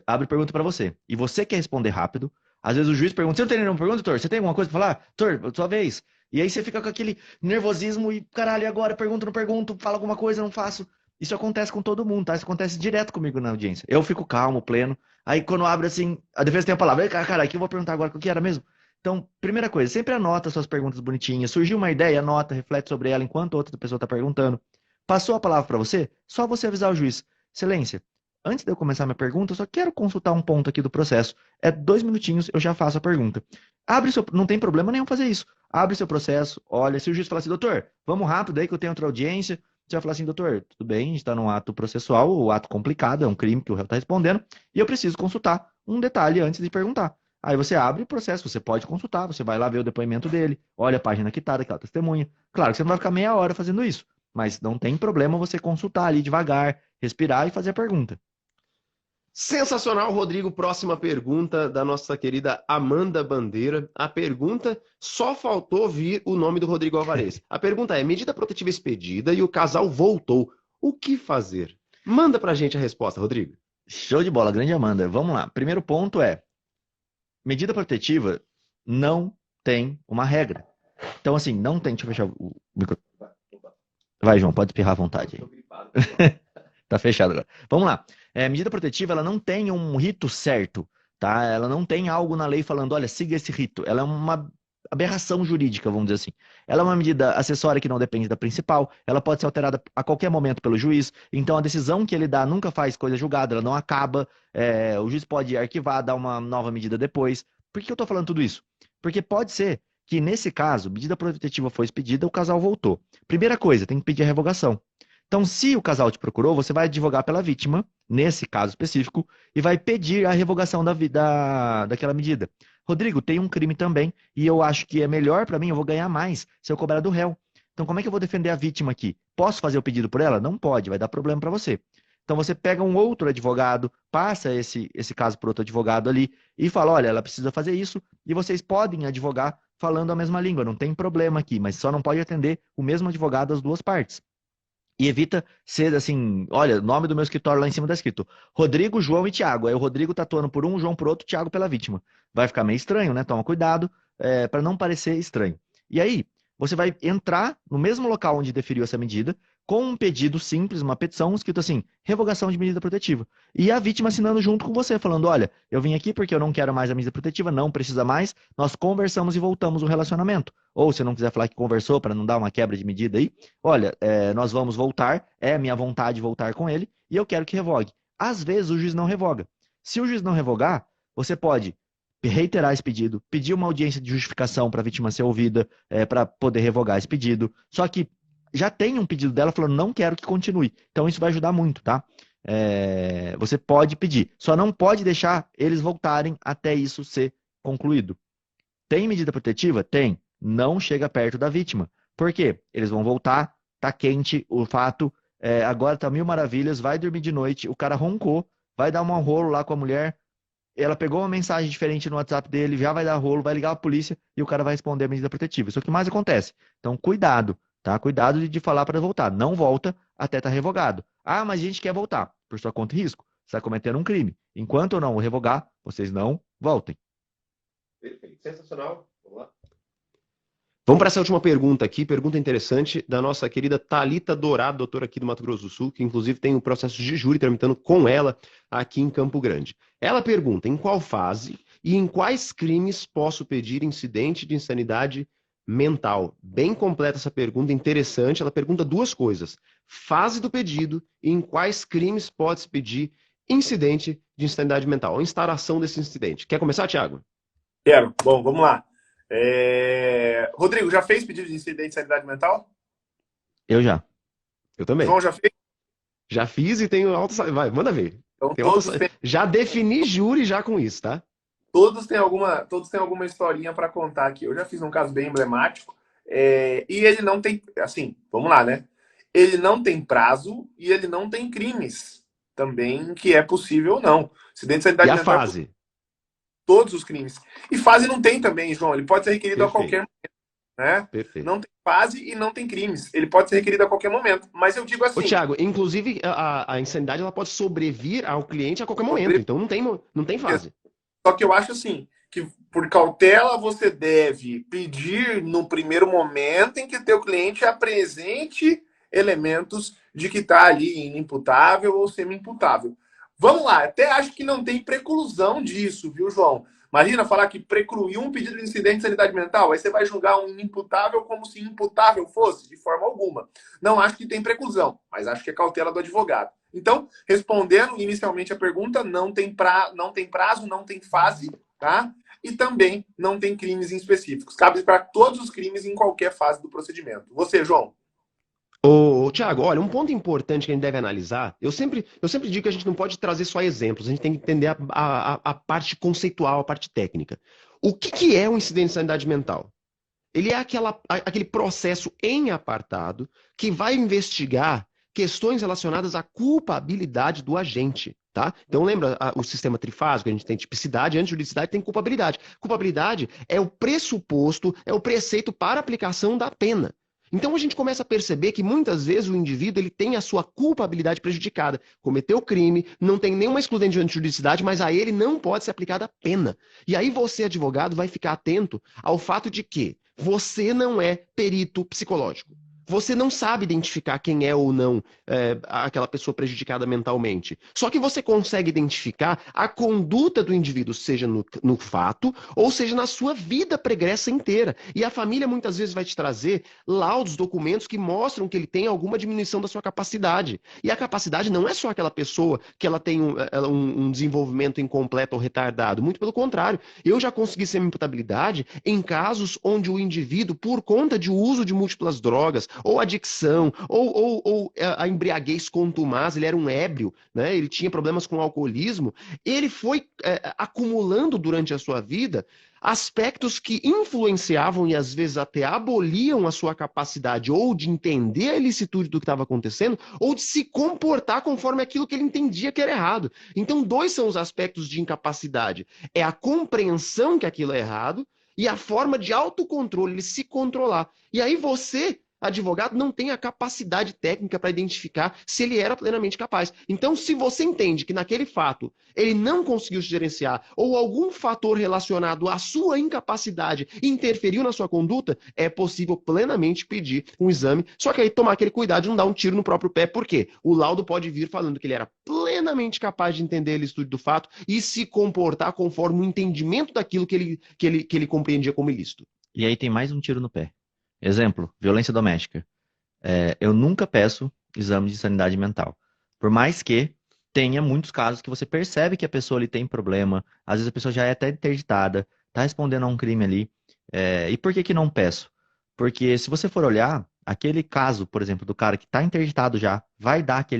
abre pergunta para você, e você quer responder rápido, às vezes o juiz pergunta, você não tem nenhuma pergunta, doutor? Você tem alguma coisa para falar? Doutor, sua vez. E aí você fica com aquele nervosismo e, caralho, e agora? Pergunto, não pergunto, fala alguma coisa, não faço. Isso acontece com todo mundo, tá? Isso acontece direto comigo na audiência. Eu fico calmo, pleno, aí quando abre assim, a defesa tem a palavra, cara, aqui eu vou perguntar agora o que era mesmo. Então, primeira coisa, sempre anota suas perguntas bonitinhas. Surgiu uma ideia, anota, reflete sobre ela enquanto outra pessoa está perguntando. Passou a palavra para você? Só você avisar o juiz. Excelência, antes de eu começar minha pergunta, eu só quero consultar um ponto aqui do processo. 2 minutinhos, eu já faço a pergunta. Não tem problema nenhum fazer isso. Abre seu processo, olha, se o juiz falar assim, doutor, vamos rápido aí que eu tenho outra audiência. Você vai falar assim, doutor, tudo bem, a gente está num ato processual, o ato complicado, é um crime que o réu está respondendo, e eu preciso consultar um detalhe antes de perguntar. Aí você abre o processo, você pode consultar, você vai lá ver o depoimento dele, olha a página que tá daquela testemunha. Claro que você não vai ficar meia hora fazendo isso, mas não tem problema você consultar ali devagar, respirar e fazer a pergunta. Sensacional, Rodrigo. Próxima pergunta da nossa querida Amanda Bandeira. A pergunta, só faltou vir o nome do Rodrigo Alvarez. A pergunta é, medida protetiva expedida e o casal voltou. O que fazer? Manda pra gente a resposta, Rodrigo. Show de bola, grande Amanda. Vamos lá. Primeiro ponto é, medida protetiva não tem uma regra. Então, assim, não tem... Deixa eu fechar o microfone. Vai, João, pode espirrar à vontade. Tá fechado agora. Vamos lá. Medida protetiva, ela não tem um rito certo, tá? Ela não tem algo na lei falando, olha, siga esse rito. Ela é uma aberração jurídica, vamos dizer assim. Ela é uma medida acessória que não depende da principal, ela pode ser alterada a qualquer momento pelo juiz, então a decisão que ele dá nunca faz coisa julgada, ela não acaba, o juiz pode arquivar, dar uma nova medida depois. Por que eu tô falando tudo isso? Porque pode ser que, nesse caso, medida protetiva foi expedida, o casal voltou. Primeira coisa, tem que pedir a revogação. Então, se o casal te procurou, você vai advogar pela vítima, nesse caso específico, e vai pedir a revogação daquela medida. Rodrigo, tem um crime também, e eu acho que é melhor para mim, eu vou ganhar mais se eu cobrar do réu. Então, como é que eu vou defender a vítima aqui? Posso fazer o pedido por ela? Não pode, vai dar problema para você. Então, você pega um outro advogado, passa esse caso para outro advogado ali, e fala, olha, ela precisa fazer isso, e vocês podem advogar falando a mesma língua, não tem problema aqui, mas só não pode atender o mesmo advogado às duas partes. E evita ser assim, olha, o nome do meu escritório lá em cima tá escrito Rodrigo, João e Tiago. Aí o Rodrigo tá atuando por um, João por outro, Tiago pela vítima. Vai ficar meio estranho, né? Toma cuidado para não parecer estranho. E aí, você vai entrar no mesmo local onde deferiu essa medida, com um pedido simples, uma petição, escrito assim, revogação de medida protetiva. E a vítima assinando junto com você, falando, olha, eu vim aqui porque eu não quero mais a medida protetiva, não precisa mais, nós conversamos e voltamos o relacionamento. Ou se não quiser falar que conversou para não dar uma quebra de medida aí, olha, nós vamos voltar, é minha vontade voltar com ele, e eu quero que revogue. Às vezes o juiz não revoga. Se o juiz não revogar, você pode reiterar esse pedido, pedir uma audiência de justificação para a vítima ser ouvida, para poder revogar esse pedido. Só que já tem um pedido dela falando, não quero que continue. Então isso vai ajudar muito, tá? Você pode pedir. Só não pode deixar eles voltarem até isso ser concluído. Tem medida protetiva? Tem. Não chega perto da vítima. Por quê? Eles vão voltar, tá quente o fato, agora tá mil maravilhas, vai dormir de noite, o cara roncou, vai dar um rolo lá com a mulher. ela pegou uma mensagem diferente no WhatsApp dele, já vai dar rolo, vai ligar a polícia e o cara vai responder a medida protetiva. Isso é o que mais acontece. Então, cuidado, tá? Cuidado de falar para voltar. Não volta até estar revogado. Ah, mas a gente quer voltar. Por sua conta e risco. Você está cometendo um crime. Enquanto eu não revogar, vocês não voltem. Perfeito. Sensacional. Vamos lá. Vamos para essa última pergunta aqui, pergunta interessante da nossa querida Thalita Dourado, doutora aqui do Mato Grosso do Sul, que inclusive tem um processo de júri tramitando com ela aqui em Campo Grande. Ela pergunta: em qual fase e em quais crimes posso pedir incidente de insanidade mental? Bem completa essa pergunta, interessante. Ela pergunta duas coisas: fase do pedido e em quais crimes pode-se pedir incidente de insanidade mental, a instauração desse incidente. Quer começar, Thiago? Quero. Bom, vamos lá. Rodrigo, já fez pedido de incidente de sanidade mental? Eu já. Eu também. João já fez? Já fiz e tenho alta... Vai, manda ver. Então, Já defini júri já com isso, tá? Todos têm alguma historinha para contar aqui. Eu já fiz um caso bem emblemático. E ele não tem... Assim, vamos lá, né? Ele não tem prazo e ele não tem crimes também, que é possível ou não. Acidente de sanidade mental... E a fase? Todos os crimes. E fase não tem também, João. Ele pode ser requerido a qualquer momento, né? Perfeito. Não tem fase e não tem crimes. Ele pode ser requerido a qualquer momento. Mas eu digo assim... Ô, Thiago, inclusive a insanidade ela pode sobrevir ao cliente a qualquer momento. Então não tem fase. Só que eu acho assim, que por cautela você deve pedir no primeiro momento em que teu cliente apresente elementos de que está ali inimputável ou semi-imputável. Vamos lá, até acho que não tem preclusão disso, viu, João? Imagina falar que precluiu um pedido de incidente de sanidade mental, aí você vai julgar um inimputável como se imputável fosse, de forma alguma. Não acho que tem preclusão, mas acho que é cautela do advogado. Então, respondendo inicialmente a pergunta, não tem prazo, não tem fase, tá? E também não tem crimes específicos. Cabe para todos os crimes em qualquer fase do procedimento. Você, João? Ô, Thiago, olha, um ponto importante que a gente deve analisar, eu sempre digo que a gente não pode trazer só exemplos, a gente tem que entender a parte conceitual, a parte técnica. O que é um incidente de sanidade mental? Ele é aquele processo em apartado que vai investigar questões relacionadas à culpabilidade do agente, tá? Então lembra o sistema trifásico, a gente tem tipicidade, antijuridicidade, tem culpabilidade. Culpabilidade é o pressuposto, é o preceito para aplicação da pena. Então a gente começa a perceber que muitas vezes o indivíduo ele tem a sua culpabilidade prejudicada. Cometeu crime, não tem nenhuma excludente de antijuridicidade, mas a ele não pode ser aplicada a pena. E aí você, advogado, vai ficar atento ao fato de que você não é perito psicológico. Você não sabe identificar quem é ou não aquela pessoa prejudicada mentalmente. Só que você consegue identificar a conduta do indivíduo, seja no fato, ou seja na sua vida pregressa inteira. E a família muitas vezes vai te trazer laudos, documentos que mostram que ele tem alguma diminuição da sua capacidade. E a capacidade não é só aquela pessoa que ela tem um desenvolvimento incompleto ou retardado. Muito pelo contrário. Eu já consegui semi-imputabilidade em casos onde o indivíduo, por conta de uso de múltiplas drogas, ou adicção, ou a embriaguez contumaz, ele era um ébrio, né? Ele tinha problemas com o alcoolismo, ele foi acumulando durante a sua vida aspectos que influenciavam e às vezes até aboliam a sua capacidade ou de entender a ilicitude do que estava acontecendo, ou de se comportar conforme aquilo que ele entendia que era errado. Então, dois são os aspectos de incapacidade. É a compreensão que aquilo é errado e a forma de autocontrole, ele se controlar. E aí você, advogado, não tem a capacidade técnica para identificar se ele era plenamente capaz. Então, se você entende que naquele fato ele não conseguiu se gerenciar ou algum fator relacionado à sua incapacidade interferiu na sua conduta, é possível plenamente pedir um exame. Só que aí tomar aquele cuidado de não dar um tiro no próprio pé. Por quê? O laudo pode vir falando que ele era plenamente capaz de entender o estudo do fato e se comportar conforme o entendimento daquilo que ele compreendia como ilícito. E aí tem mais um tiro no pé. Exemplo, violência doméstica. Eu nunca peço exame de sanidade mental. Por mais que tenha muitos casos que você percebe que a pessoa ali tem problema, às vezes a pessoa já é até interditada, está respondendo a um crime ali. E por que não peço? Porque se você for olhar, aquele caso, por exemplo, do cara que está interditado já, vai dar que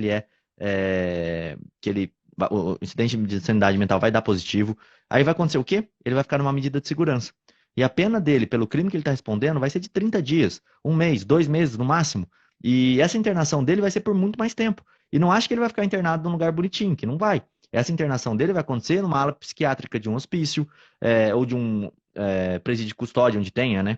o incidente de sanidade mental vai dar positivo. Aí vai acontecer o quê? Ele vai ficar numa medida de segurança. E a pena dele, pelo crime que ele está respondendo, vai ser de 30 dias, 1 mês, 2 meses no máximo. E essa internação dele vai ser por muito mais tempo. E não acho que ele vai ficar internado num lugar bonitinho, que não vai. Essa internação dele vai acontecer numa ala psiquiátrica de um hospício, ou de um presídio de custódia, onde tenha, né?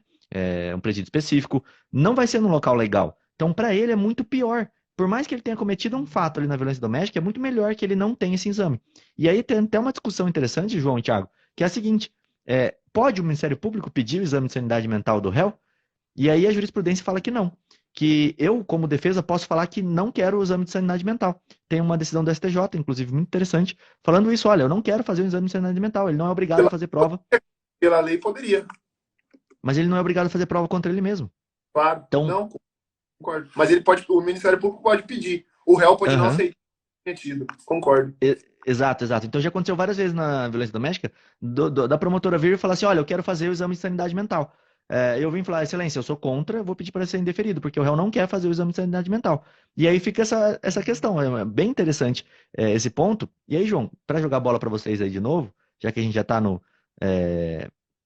Um presídio específico. Não vai ser num local legal. Então, para ele é muito pior. Por mais que ele tenha cometido um fato ali na violência doméstica, é muito melhor que ele não tenha esse exame. E aí tem até uma discussão interessante, João e Thiago, que é a seguinte: pode o Ministério Público pedir o exame de sanidade mental do réu? E aí a jurisprudência fala que não. Que eu, como defesa, posso falar que não quero o exame de sanidade mental. Tem uma decisão do STJ, inclusive muito interessante, falando isso: olha, eu não quero fazer o exame de sanidade mental, ele não é obrigado a fazer prova. Pela lei poderia. Mas ele não é obrigado a fazer prova contra ele mesmo. Claro, então, não, concordo. Mas o Ministério Público pode pedir. O réu pode não aceitar o cometido. Concordo. Exato. Então já aconteceu várias vezes na violência doméstica, da promotora vir e falar assim: olha, eu quero fazer o exame de sanidade mental. Eu vim falar: excelência, eu sou contra, vou pedir para ser indeferido, porque o réu não quer fazer o exame de sanidade mental. E aí fica essa questão. É bem interessante esse ponto. E aí, João, para jogar bola para vocês aí de novo, já que a gente já está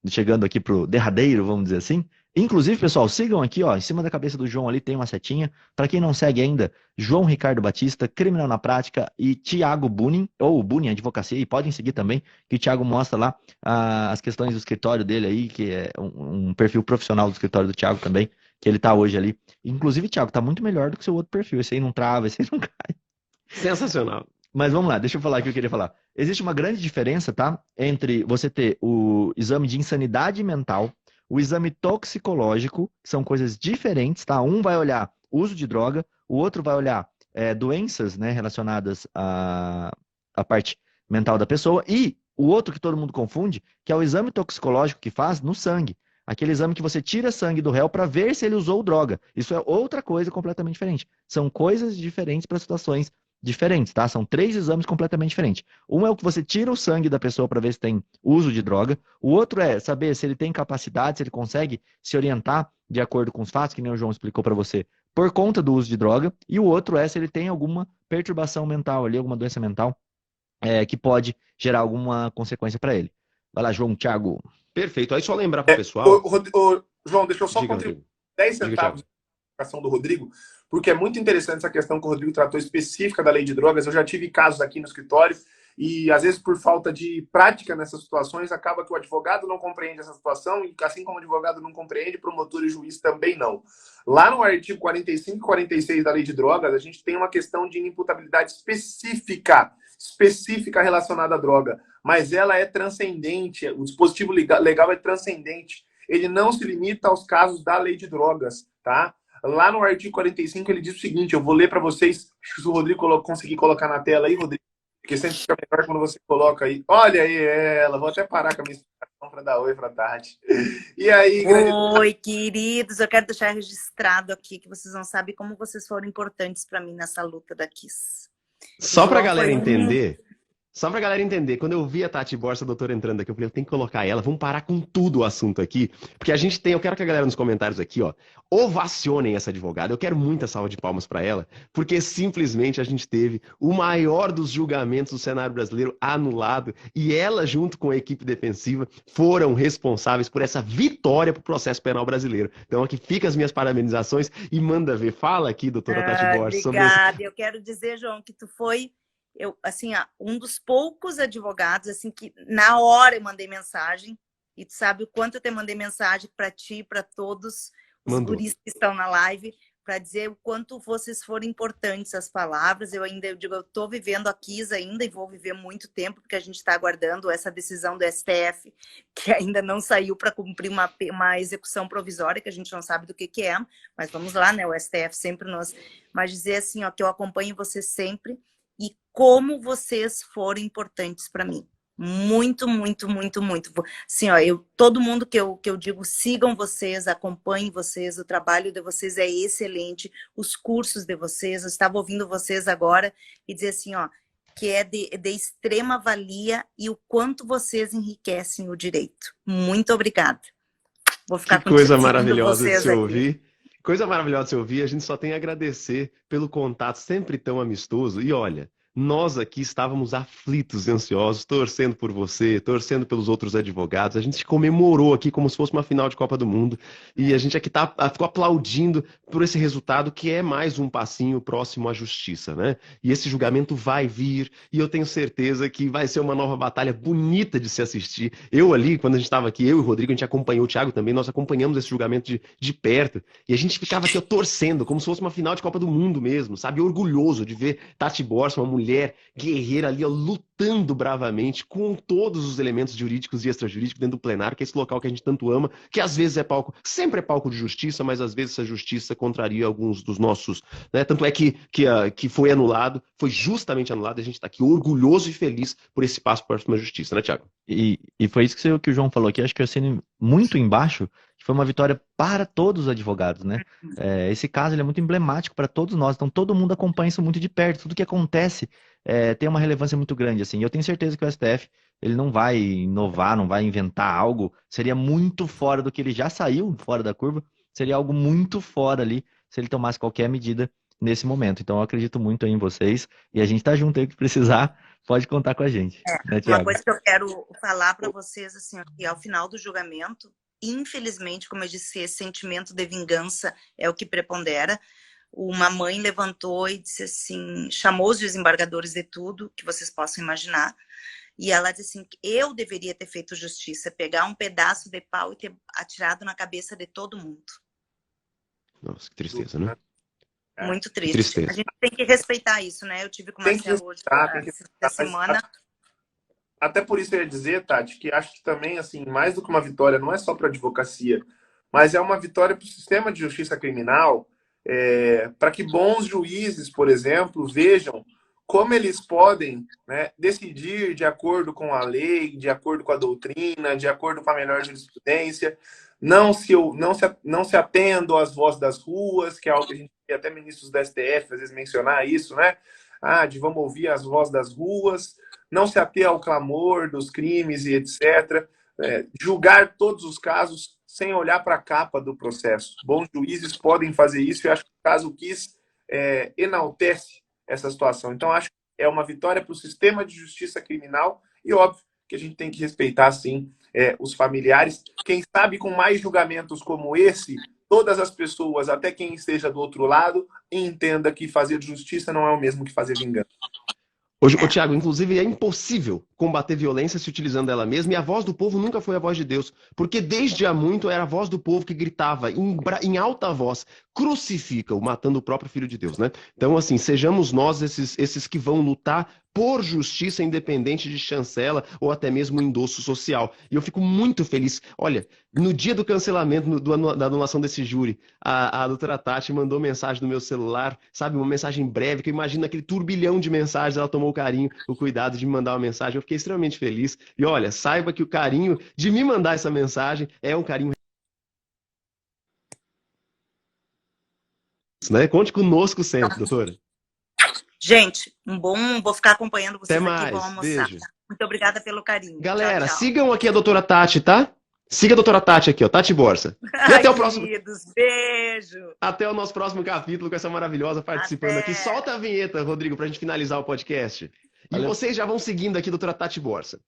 chegando aqui pro derradeiro, vamos dizer assim. Inclusive, pessoal, sigam aqui, ó, em cima da cabeça do João ali tem uma setinha. Para quem não segue ainda, João Ricardo Batista, Criminal na Prática, e Thiago Bunin, ou Bunin Advocacia, e podem seguir também, que o Thiago mostra lá as questões do escritório dele aí, que é um perfil profissional do escritório do Thiago também, que ele tá hoje ali. Inclusive, Thiago, tá muito melhor do que o seu outro perfil. Esse aí não trava, esse aí não cai. Sensacional. Mas vamos lá, deixa eu falar o que eu queria falar. Existe uma grande diferença, tá? Entre você ter o exame de insanidade mental, o exame toxicológico, que são coisas diferentes, tá? Um vai olhar uso de droga, o outro vai olhar doenças, né, relacionadas à parte mental da pessoa, e o outro que todo mundo confunde, que é o exame toxicológico que faz no sangue. Aquele exame que você tira sangue do réu para ver se ele usou droga. Isso é outra coisa completamente diferente. São coisas diferentes para situações diferentes, tá? São 3 exames completamente diferentes. Um é o que você tira o sangue da pessoa para ver se tem uso de droga. O outro é saber se ele tem capacidade, se ele consegue se orientar de acordo com os fatos, que nem o João explicou para você, por conta do uso de droga. E o outro é se ele tem alguma perturbação mental ali, alguma doença mental que pode gerar alguma consequência para ele. Vai lá, João, Thiago. Perfeito. Aí só lembrar para o pessoal... João, deixa eu só Diga, contribuir 10 centavos na explicação do Rodrigo, porque é muito interessante essa questão que o Rodrigo tratou específica da lei de drogas. Eu já tive casos aqui no escritório e, às vezes, por falta de prática nessas situações, acaba que o advogado não compreende essa situação e, assim como o advogado não compreende, promotor e juiz também não. Lá no artigo 45 e 46 da lei de drogas, a gente tem uma questão de inimputabilidade específica relacionada à droga, mas ela é transcendente, o dispositivo legal é transcendente, ele não se limita aos casos da lei de drogas, tá? Lá no artigo 45 ele diz o seguinte, eu vou ler para vocês, se o Rodrigo conseguir colocar na tela aí, Rodrigo, porque sempre fica melhor quando você coloca aí. Olha aí ela, vou até parar com a minha explicação para dar oi para Tati. E aí, Oi, queridos, eu quero deixar registrado aqui que vocês não sabem como vocês foram importantes para mim nessa luta da Kiss. Só pra galera entender, quando eu vi a Tati Borsa, a doutora, entrando aqui, eu falei, eu tenho que colocar ela, vamos parar com tudo o assunto aqui, porque eu quero que a galera nos comentários aqui, ó, ovacionem essa advogada, eu quero muita salva de palmas pra ela, porque simplesmente a gente teve o maior dos julgamentos do cenário brasileiro anulado, e ela, junto com a equipe defensiva, foram responsáveis por essa vitória pro processo penal brasileiro. Então aqui fica as minhas parabenizações e manda ver. Fala aqui, doutora Tati Borsa. Obrigada, eu quero dizer, João, que tu foi... um dos poucos advogados, assim, que na hora eu mandei mensagem, e tu sabe o quanto eu te mandei mensagem para ti, para todos os guris que estão na live, para dizer o quanto vocês foram importantes as palavras. Eu estou vivendo a Kiss ainda e vou viver muito tempo, porque a gente está aguardando essa decisão do STF, que ainda não saiu para cumprir uma execução provisória, que a gente não sabe do que é, mas vamos lá, né? O STF sempre nos... Mas dizer assim, ó, que eu acompanho vocês sempre, e como vocês foram importantes para mim. Muito, muito, muito, muito. Assim, ó, todo mundo que eu digo, sigam vocês, acompanhem vocês, o trabalho de vocês é excelente, os cursos de vocês, eu estava ouvindo vocês agora e dizer assim, ó, que é de extrema valia e o quanto vocês enriquecem o direito. Muito obrigada. Vou ficar com coisa maravilhosa de se ouvir. Coisa maravilhosa de se ouvir, a gente só tem a agradecer pelo contato sempre tão amistoso. E olha, nós aqui estávamos aflitos e ansiosos, torcendo por você, torcendo pelos outros advogados. A gente comemorou aqui como se fosse uma final de Copa do Mundo e a gente aqui ficou aplaudindo por esse resultado que é mais um passinho próximo à justiça, né? E esse julgamento vai vir e eu tenho certeza que vai ser uma nova batalha bonita de se assistir. Eu ali, quando a gente estava aqui, eu e o Rodrigo, a gente acompanhou, o Thiago também, nós acompanhamos esse julgamento de perto e a gente ficava aqui ó, torcendo, como se fosse uma final de Copa do Mundo mesmo, sabe? Orgulhoso de ver Tati Borsa, uma mulher guerreira ali, ó, lutando bravamente com todos os elementos jurídicos e extrajurídicos dentro do plenário, que é esse local que a gente tanto ama, que às vezes é palco, sempre é palco de justiça, mas às vezes essa justiça contraria alguns dos nossos, né? Tanto é que foi anulado, foi justamente anulado, e a gente está aqui orgulhoso e feliz por esse passo para a próxima justiça, né, Thiago? E foi isso que o João falou aqui, acho que eu assino muito embaixo, que foi uma vitória para todos os advogados, né? Esse caso ele é muito emblemático para todos nós, então todo mundo acompanha isso muito de perto, tudo que acontece tem uma relevância muito grande, assim. Eu tenho certeza que o STF ele não vai inovar, não vai inventar algo, seria muito fora do que ele já saiu, fora da curva, seria algo muito fora ali, se ele tomasse qualquer medida nesse momento. Então eu acredito muito em vocês, e a gente tá junto aí, que precisar, pode contar com a gente. Né, uma coisa que eu quero falar para vocês, assim, que ao final do julgamento, infelizmente, como eu disse, esse sentimento de vingança é o que prepondera. Uma mãe levantou e disse assim, chamou os desembargadores de tudo que vocês possam imaginar, e ela disse assim, eu deveria ter feito justiça, pegar um pedaço de pau e ter atirado na cabeça de todo mundo. Nossa, que tristeza, né? Muito triste. A gente tem que respeitar isso, né? Eu tive com o Marcelo hoje essa semana. Até por isso eu ia dizer, Tati, que acho que também, assim, mais do que uma vitória, não é só para a advocacia, mas é uma vitória para o sistema de justiça criminal, para que bons juízes, por exemplo, vejam como eles podem, né, decidir de acordo com a lei, de acordo com a doutrina, de acordo com a melhor jurisprudência, não se atendo às vozes das ruas, que é algo que a gente vê até ministros da STF às vezes mencionar isso, né? De vamos ouvir as vozes das ruas, não se ater ao clamor dos crimes e etc. Julgar todos os casos sem olhar para a capa do processo. Bons juízes podem fazer isso e acho que o caso Kiss enaltece essa situação. Então, acho que é uma vitória para o sistema de justiça criminal e, óbvio, que a gente tem que respeitar, sim, os familiares. Quem sabe com mais julgamentos como esse, todas as pessoas, até quem esteja do outro lado, entenda que fazer justiça não é o mesmo que fazer vingança. Ô, Thiago, inclusive é impossível combater violência se utilizando ela mesma, e a voz do povo nunca foi a voz de Deus, porque desde há muito era a voz do povo que gritava em alta voz, crucifica-o, matando o próprio Filho de Deus, né? Então, assim, sejamos nós esses que vão lutar por justiça independente de chancela ou até mesmo endosso social. E eu fico muito feliz. Olha, no dia do cancelamento, da anulação desse júri, a doutora Tati mandou mensagem no meu celular, sabe, uma mensagem breve, que eu imagino aquele turbilhão de mensagens, ela tomou o carinho, o cuidado de me mandar uma mensagem. Eu fiquei extremamente feliz. E olha, saiba que o carinho de me mandar essa mensagem é um carinho, né? Conte conosco sempre, doutora. Gente, vou ficar acompanhando vocês Até aqui, mais. vou almoçar. Beijo. Muito obrigada pelo carinho. Galera, tchau, tchau. sigam aqui a doutora Tati, tá? Siga a doutora Tati aqui, ó, Tati Borsa. E até o próximo. Queridos, beijo. Até o nosso próximo capítulo com essa maravilhosa participando aqui. Solta a vinheta, Rodrigo, pra gente finalizar o podcast. E vocês já vão seguindo aqui, doutora Tati Borsa.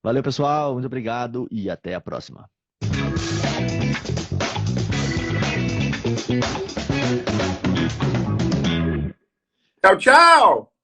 Valeu, pessoal. Muito obrigado e até a próxima. Tchau, tchau!